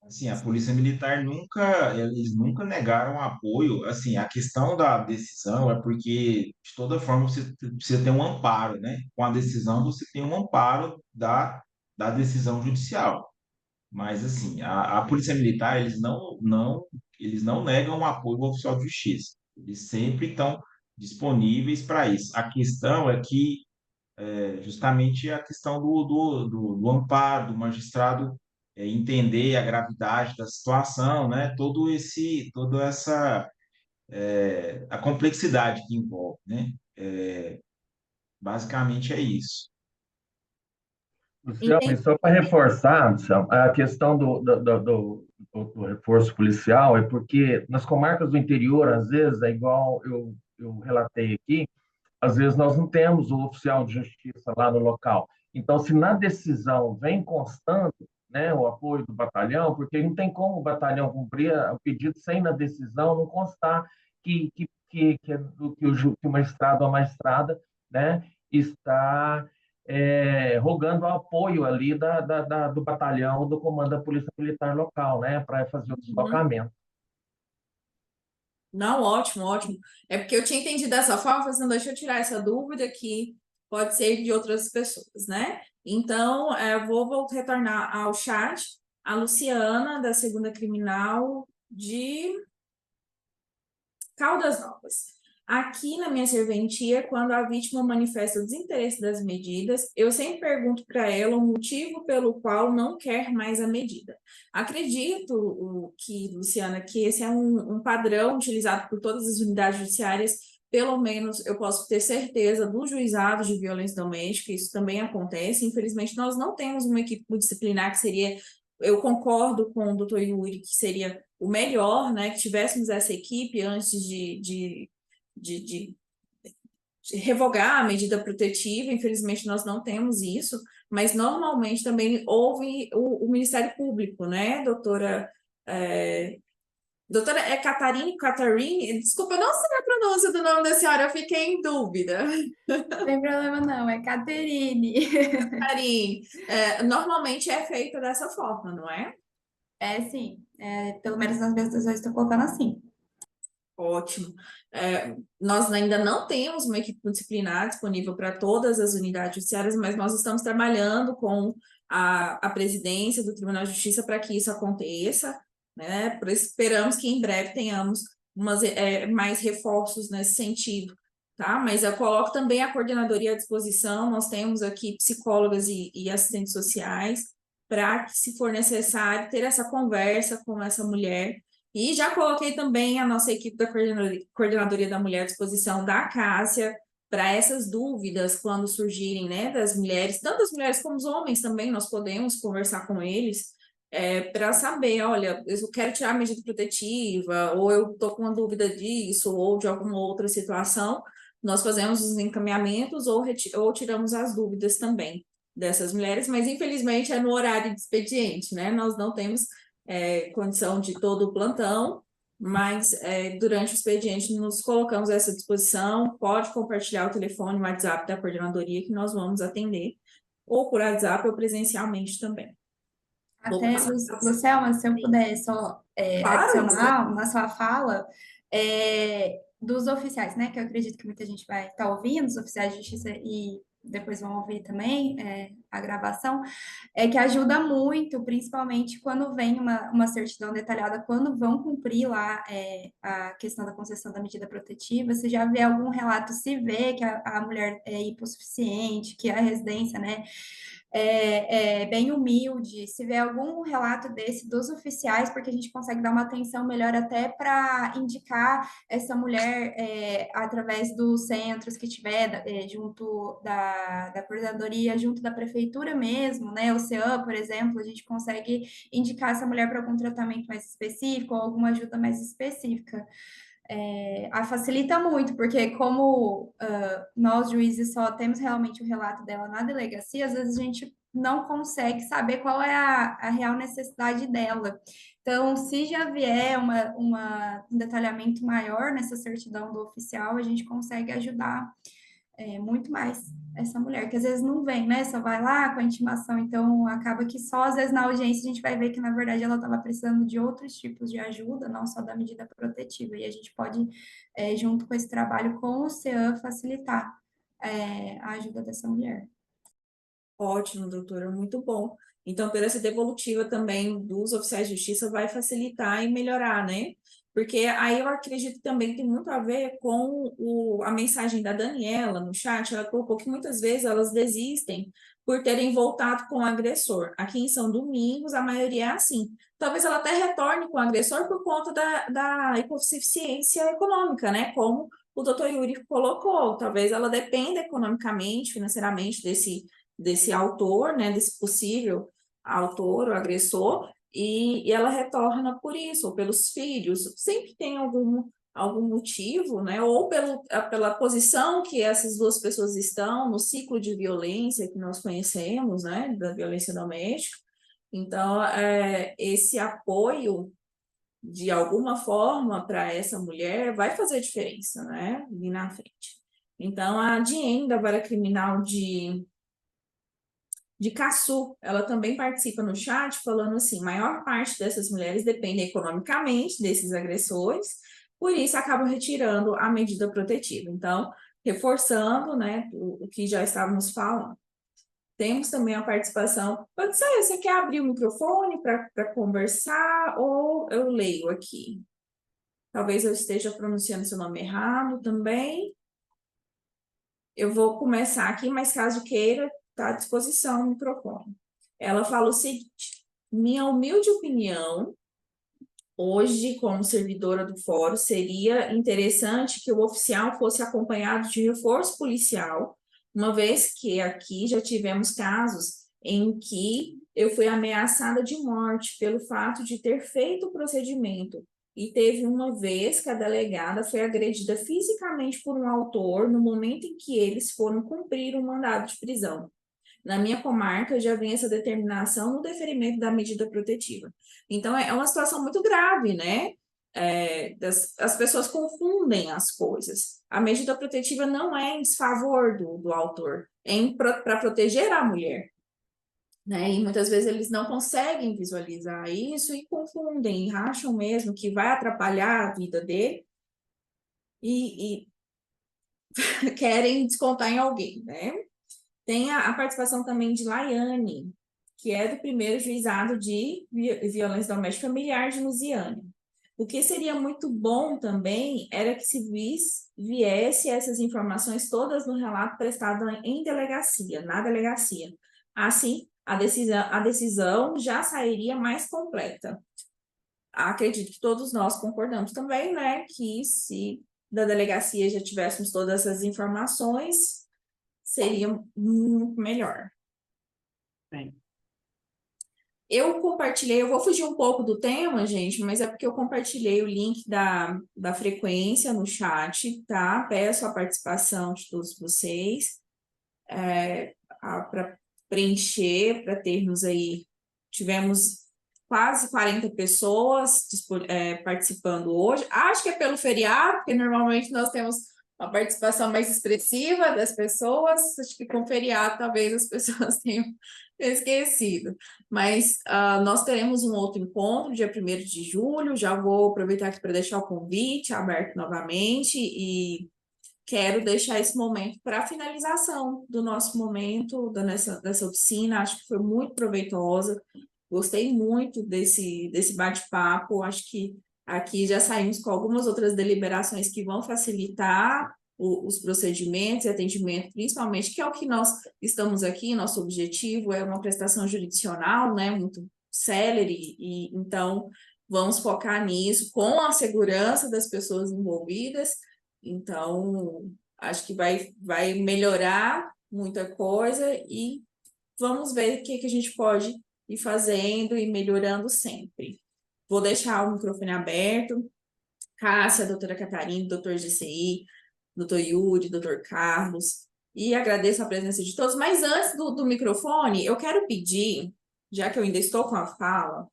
Assim, a Polícia Militar nunca, eles nunca negaram apoio. Assim, a questão da decisão é porque, de toda forma, você precisa ter um amparo, né? Com a decisão, você tem um amparo da decisão judicial. Mas, assim, a Polícia Militar, eles não negam o apoio ao oficial de justiça. Eles sempre estão disponíveis para isso. A questão é que, justamente a questão do amparo, do magistrado entender a gravidade da situação, né? Toda essa, a complexidade que envolve, né? Basicamente é isso. Luciano, e só para reforçar, Luciano, a questão do reforço policial é porque nas comarcas do interior, às vezes, é igual eu relatei aqui, às vezes nós não temos o oficial de justiça lá no local. Então, se na decisão vem constando, né, o apoio do batalhão, porque não tem como o batalhão cumprir o pedido sem na decisão não constar que o magistrado ou a magistrada, né, está rogando o apoio ali do batalhão, do comando da Polícia Militar local, né, para fazer o deslocamento. Não, ótimo, ótimo. É porque eu tinha entendido dessa forma, mas não deixa eu tirar essa dúvida que pode ser de outras pessoas, né? Então, eu vou retornar ao chat. A Luciana, da Segunda Criminal de Caldas Novas. Aqui na minha serventia, quando a vítima manifesta o desinteresse das medidas, eu sempre pergunto para ela o motivo pelo qual não quer mais a medida. Acredito, Luciana, que esse é um padrão utilizado por todas as unidades judiciárias, pelo menos eu posso ter certeza dos juizados de violência doméstica, isso também acontece. Infelizmente, nós não temos uma equipe multidisciplinar que seria. Eu concordo com o doutor Yuri que seria o melhor, né, que tivéssemos essa equipe antes de revogar a medida protetiva. Infelizmente, nós não temos isso, mas normalmente também houve o Ministério Público, né, doutora Catarine, desculpa, eu não sei a pronúncia do nome da senhora, eu fiquei em dúvida. Não tem problema não, é Caterine. Catarine, normalmente é feito dessa forma, não é? É sim, pelo menos nas minhas decisões estou colocando assim. Ótimo. Nós ainda não temos uma equipe disciplinar disponível para todas as unidades judiciárias, mas nós estamos trabalhando com a presidência do Tribunal de Justiça para que isso aconteça, né? Esperamos que em breve tenhamos mais reforços nesse sentido, tá? Mas eu coloco também a coordenadoria à disposição, nós temos aqui psicólogas e assistentes sociais para que, se for necessário, ter essa conversa com essa mulher. E já coloquei também a nossa equipe da Coordenadoria da Mulher à disposição da Cássia para essas dúvidas quando surgirem, né, das mulheres, tanto as mulheres como os homens também, nós podemos conversar com eles para saber, olha, eu quero tirar a medida protetiva, ou eu estou com uma dúvida disso, ou de alguma outra situação, nós fazemos os encaminhamentos ou tiramos as dúvidas também dessas mulheres, mas infelizmente é no horário de expediente, né? Nós não temos condição de todo o plantão, mas durante o expediente nos colocamos à essa disposição. Pode compartilhar o telefone, o WhatsApp da coordenadoria que nós vamos atender, ou por WhatsApp ou presencialmente também. Até, Lucelma, se eu puder só Claro. adicionar na sua fala, dos oficiais, né, que eu acredito que muita gente vai estar ouvindo, os oficiais de justiça e depois vão ouvir também a gravação, que ajuda muito, principalmente quando vem uma certidão detalhada, quando vão cumprir lá a questão da concessão da medida protetiva, se já vê algum relato, se vê que a mulher é hipossuficiente, que a residência, né, é bem humilde, se vê algum relato desse dos oficiais, porque a gente consegue dar uma atenção melhor até para indicar essa mulher através dos centros que tiver junto da coordenadoria, junto da prefeitura mesmo, né? O CEAM, por exemplo, a gente consegue indicar essa mulher para algum tratamento mais específico ou alguma ajuda mais específica. A facilita muito, porque como nós, juízes, só temos realmente o relato dela na delegacia, às vezes a gente não consegue saber qual é a real necessidade dela. Então, se já vier um detalhamento maior nessa certidão do oficial, a gente consegue ajudar muito mais essa mulher, que às vezes não vem, né? Só vai lá com a intimação, então acaba que só às vezes na audiência a gente vai ver que, na verdade, ela estava precisando de outros tipos de ajuda, não só da medida protetiva, e a gente pode, junto com esse trabalho com o CEAM, facilitar a ajuda dessa mulher. Ótimo, doutora, muito bom. Então, ter essa devolutiva também dos oficiais de justiça vai facilitar e melhorar, né? Porque aí eu acredito que também tem muito a ver com a mensagem da Daniela no chat. Ela colocou que muitas vezes elas desistem por terem voltado com o agressor. Aqui em São Domingos, a maioria é assim. Talvez ela até retorne com o agressor por conta da hipossuficiência econômica, né? Como o doutor Yuri colocou. Talvez ela dependa economicamente, financeiramente desse autor, né, desse possível autor ou agressor, e ela retorna por isso, ou pelos filhos, sempre tem algum motivo, né, ou pela posição que essas duas pessoas estão no ciclo de violência que nós conhecemos, né, da violência doméstica. Então, esse apoio, de alguma forma, para essa mulher vai fazer diferença, né, ali na frente. Então, a DIEM, da Vara Criminal de Caçu, ela também participa no chat falando assim, maior parte dessas mulheres depende economicamente desses agressores, por isso acabam retirando a medida protetiva. Então, reforçando, né, o que já estávamos falando. Temos também a participação, pode ser, você quer abrir o microfone para conversar ou eu leio aqui? Talvez eu esteja pronunciando seu nome errado também. Eu vou começar aqui, mas caso queira, está à disposição o microfone. Ela fala o seguinte: minha humilde opinião, hoje, como servidora do fórum, seria interessante que o oficial fosse acompanhado de reforço policial, uma vez que aqui já tivemos casos em que eu fui ameaçada de morte pelo fato de ter feito o procedimento. E teve uma vez que a delegada foi agredida fisicamente por um autor no momento em que eles foram cumprir um mandado de prisão. Na minha comarca, já vem essa determinação no deferimento da medida protetiva. Então, é uma situação muito grave, né? As pessoas confundem as coisas. A medida protetiva não é em desfavor do autor, é para proteger a mulher. Né? E muitas vezes eles não conseguem visualizar isso e confundem, e acham mesmo que vai atrapalhar a vida dele e querem descontar em alguém, né? Tem a participação também de Laiane, que é do primeiro juizado de violência doméstica familiar de Lusiânia. O que seria muito bom também era que se viesse essas informações todas no relato prestado em delegacia, na delegacia. Assim, a decisão já sairia mais completa. Acredito que todos nós concordamos também, né, que se da delegacia já tivéssemos todas essas informações, seria muito melhor. Sim. Eu compartilhei, eu vou fugir um pouco do tema, gente, mas é porque eu compartilhei o link da frequência no chat, tá? Peço a participação de todos vocês para preencher, para termos aí, tivemos quase 40 pessoas participando hoje. Acho que é pelo feriado, porque normalmente nós temos uma participação mais expressiva das pessoas. Acho que com feriado talvez as pessoas tenham esquecido. Mas nós teremos um outro encontro, dia 1º de julho. Já vou aproveitar aqui para deixar o convite aberto novamente e quero deixar esse momento para a finalização do nosso momento, dessa oficina. Acho que foi muito proveitosa. Gostei muito desse bate-papo. Acho que aqui já saímos com algumas outras deliberações que vão facilitar os procedimentos e atendimento, principalmente, que é o que nós estamos aqui. Nosso objetivo é uma prestação jurisdicional, né, muito célere, e então vamos focar nisso com a segurança das pessoas envolvidas. Então, acho que vai melhorar muita coisa e vamos ver o que a gente pode ir fazendo e melhorando sempre. Vou deixar o microfone aberto. Cássia, doutora Catarina, doutor GCI, doutor Yuri, doutor Carlos, e agradeço a presença de todos. Mas antes do microfone, eu quero pedir, já que eu ainda estou com a fala,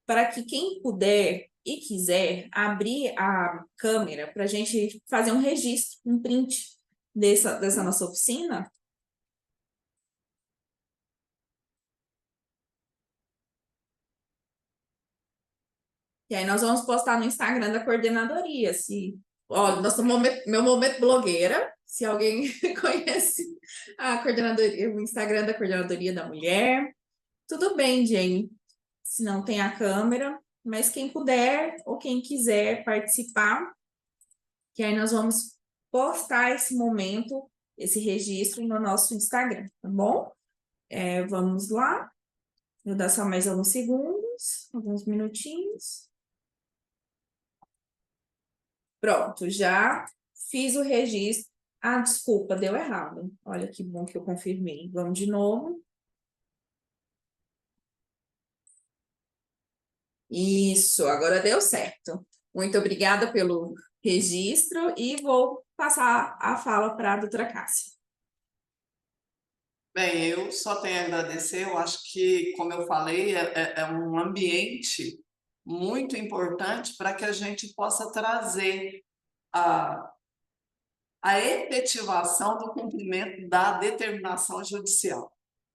para que quem puder e quiser abrir a câmera para a gente fazer um registro, um print dessa nossa oficina. E aí nós vamos postar no Instagram da coordenadoria. Ó, meu momento blogueira, se alguém conhece a coordenadoria, o Instagram da Coordenadoria da Mulher. Tudo bem, Jenny, se não tem a câmera, mas quem puder ou quem quiser participar, que aí nós vamos postar esse momento, esse registro no nosso Instagram, tá bom? Vamos lá. Vou dar só mais alguns segundos, alguns minutinhos. Pronto, já fiz o registro. Ah, desculpa, deu errado. Olha que bom que eu confirmei. Vamos de novo. Isso, agora deu certo. Muito obrigada pelo registro e vou passar a fala para a doutora Cássia. Bem, eu só tenho a agradecer. Eu acho que, como eu falei, é um ambiente muito importante para que a gente possa trazer a efetivação do cumprimento da determinação judicial.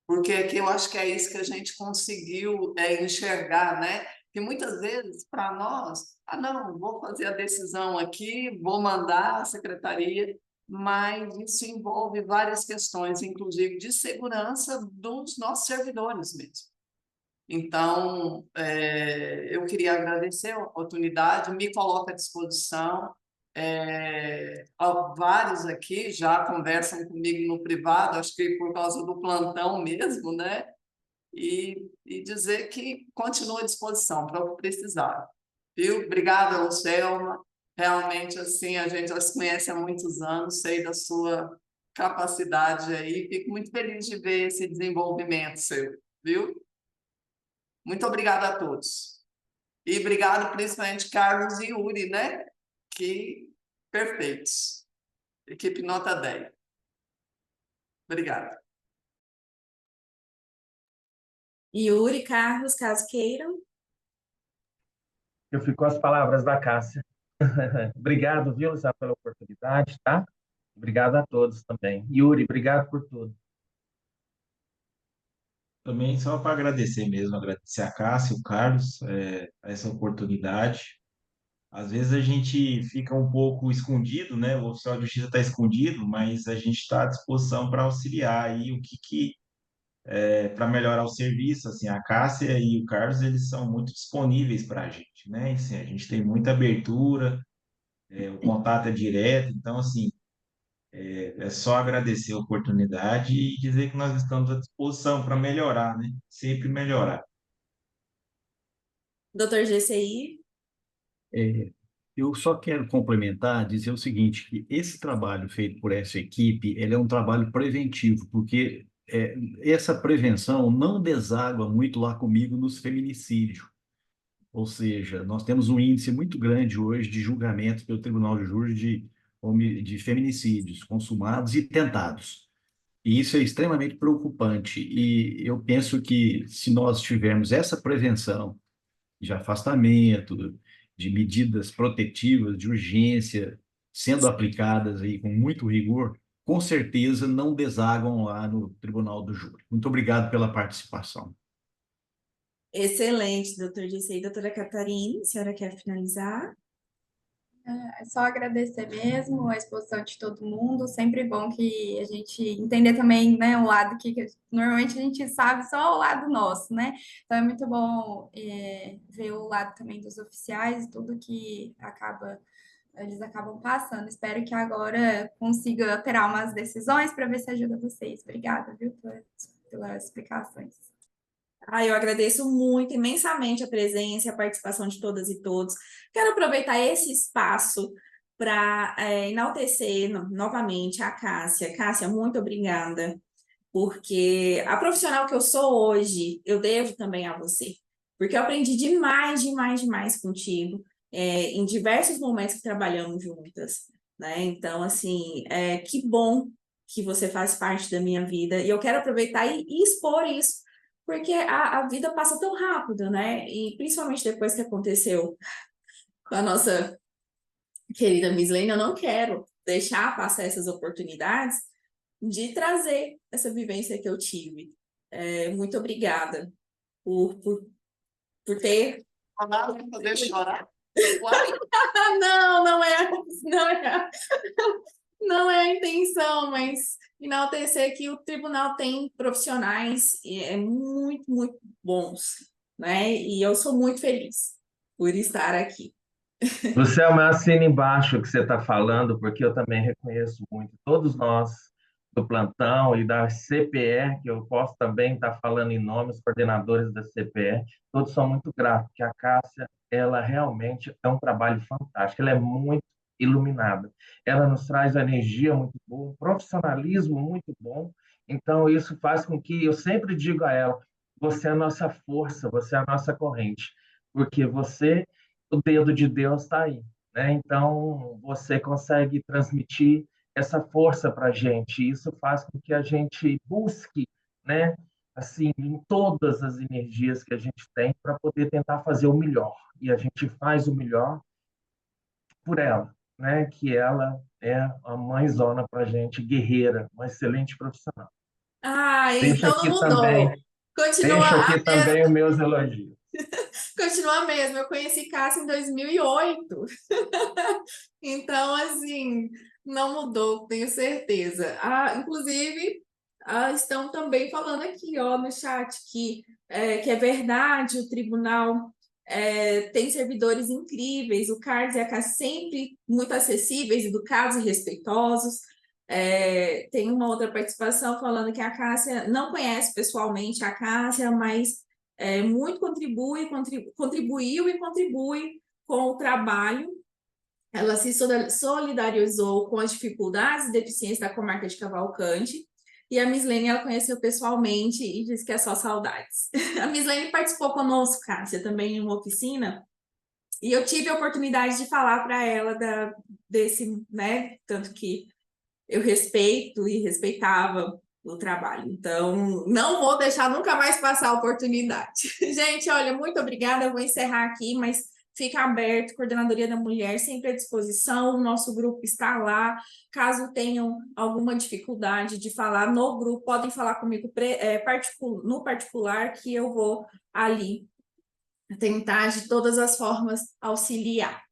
Porque aqui eu acho que é isso que a gente conseguiu enxergar, né? Que muitas vezes, para nós, não, vou fazer a decisão aqui, vou mandar a secretaria, mas isso envolve várias questões, inclusive de segurança dos nossos servidores mesmo. Então, eu queria agradecer a oportunidade, me coloco à disposição. Vários aqui já conversam comigo no privado, acho que por causa do plantão mesmo, né? E dizer que continuo à disposição para o que precisar. Viu? Obrigada, Lucelma. Realmente, assim, a gente já se conhece há muitos anos, sei da sua capacidade aí, fico muito feliz de ver esse desenvolvimento seu, viu? Muito obrigada a todos. E obrigado principalmente Carlos e Yuri, né? Que perfeitos. Equipe nota 10. Obrigada. Yuri, Carlos, caso queiram. Eu fico com as palavras da Cássia. Obrigado, viu, Lisa, pela oportunidade, tá? Obrigado a todos também. Yuri, obrigado por tudo. Também só para agradecer mesmo, agradecer a Cássia, o Carlos, essa oportunidade. Às vezes a gente fica um pouco escondido, né? O oficial de justiça está escondido, mas a gente está à disposição para auxiliar aí o que para melhorar o serviço. Assim, a Cássia e o Carlos, eles são muito disponíveis para a gente, né? E, assim, a gente tem muita abertura, o contato é direto, então, assim, é só agradecer a oportunidade e dizer que nós estamos à disposição para melhorar, né? Sempre melhorar. Doutor GCI. Eu só quero complementar, dizer o seguinte, que esse trabalho feito por essa equipe, ele é um trabalho preventivo, porque essa prevenção não deságua muito lá comigo nos feminicídios. Ou seja, nós temos um índice muito grande hoje de julgamentos pelo Tribunal de Júri de feminicídios consumados e tentados. E isso é extremamente preocupante. E eu penso que se nós tivermos essa prevenção de afastamento, de medidas protetivas, de urgência, sendo aplicadas aí com muito rigor, com certeza não desagam lá no Tribunal do Júri. Muito obrigado pela participação. Excelente, doutor Gessé. Doutora Catarina, a senhora quer finalizar? É só agradecer mesmo a exposição de todo mundo. Sempre bom que a gente entender também, né, o lado que normalmente a gente sabe só o lado nosso, né? Então é muito bom ver o lado também dos oficiais e tudo que eles acabam passando. Espero que agora consiga alterar umas decisões para ver se ajuda vocês. Obrigada, viu, pelas explicações. Eu agradeço muito, imensamente a presença e a participação de todas e todos. Quero aproveitar esse espaço para enaltecer novamente a Cássia. Cássia, muito obrigada, porque a profissional que eu sou hoje, eu devo também a você, porque eu aprendi demais, demais, demais contigo, em diversos momentos que trabalhamos juntas, né? Então, assim, que bom que você faz parte da minha vida, e eu quero aproveitar e expor isso, porque a vida passa tão rápido, né? E principalmente depois que aconteceu com a nossa querida Mislene, eu não quero deixar passar essas oportunidades de trazer essa vivência que eu tive. Muito obrigada por ter. Poder chorar? Uai, Não, não é a intenção, mas enaltecer que o tribunal tem profissionais muito, muito bons, né? E eu sou muito feliz por estar aqui. Luciano, assina embaixo o que você está falando, porque eu também reconheço muito todos nós do plantão e da CPE, que eu posso também estar falando em nome, os coordenadores da CPE, todos são muito gratos, porque a Cássia, ela realmente é um trabalho fantástico, ela é muito iluminada, ela nos traz energia muito boa, um profissionalismo muito bom, então isso faz com que eu sempre digo a ela, você é a nossa força, você é a nossa corrente, porque você o dedo de Deus está aí, né? Então você consegue transmitir essa força para a gente. Isso faz com que a gente busque, né? Assim, em todas as energias que a gente tem para poder tentar fazer o melhor. E a gente faz o melhor por ela, né? Que ela é a mãezona para a gente, guerreira, uma excelente profissional. Deixa Então não aqui também, mudou. Continua deixa a aqui também os meus elogios. Continua mesmo. Eu conheci Cássia em 2008. Então, assim, não mudou, tenho certeza. Inclusive, estão também falando aqui, ó, no chat que é verdade, o tribunal tem servidores incríveis, o Carlos e a Cássia sempre muito acessíveis, educados e respeitosos. Tem uma outra participação falando que a Cássia não conhece pessoalmente a Cássia, mas muito contribuiu e contribui com o trabalho. Ela se solidarizou com as dificuldades e deficiências da comarca de Cavalcante. E a Mislene ela conheceu pessoalmente e disse que é só saudades. A Mislene participou conosco, Cássia, também em uma oficina. E eu tive a oportunidade de falar para ela desse, né? Tanto que eu respeito e respeitava o trabalho. Então, não vou deixar nunca mais passar a oportunidade. Gente, olha, muito obrigada. Eu vou encerrar aqui, mas fica aberto, Coordenadoria da Mulher sempre à disposição. O nosso grupo está lá. Caso tenham alguma dificuldade de falar no grupo, podem falar comigo no particular, que eu vou ali tentar de todas as formas auxiliar.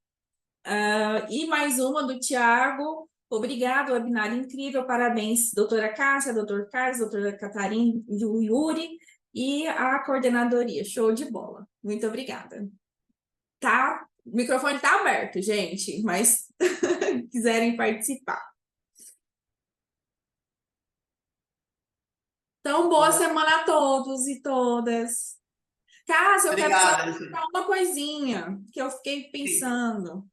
E mais uma do Tiago. Obrigado, webinar incrível, parabéns, doutora Cássia, doutor Carlos, doutora Catarina e o Yuri, e a coordenadoria, show de bola. Muito obrigada. Tá? O microfone está aberto, gente, mas quiserem participar. Então, boa semana a todos e todas. Cássia, eu quero só obrigada. perguntar uma coisinha que eu fiquei pensando.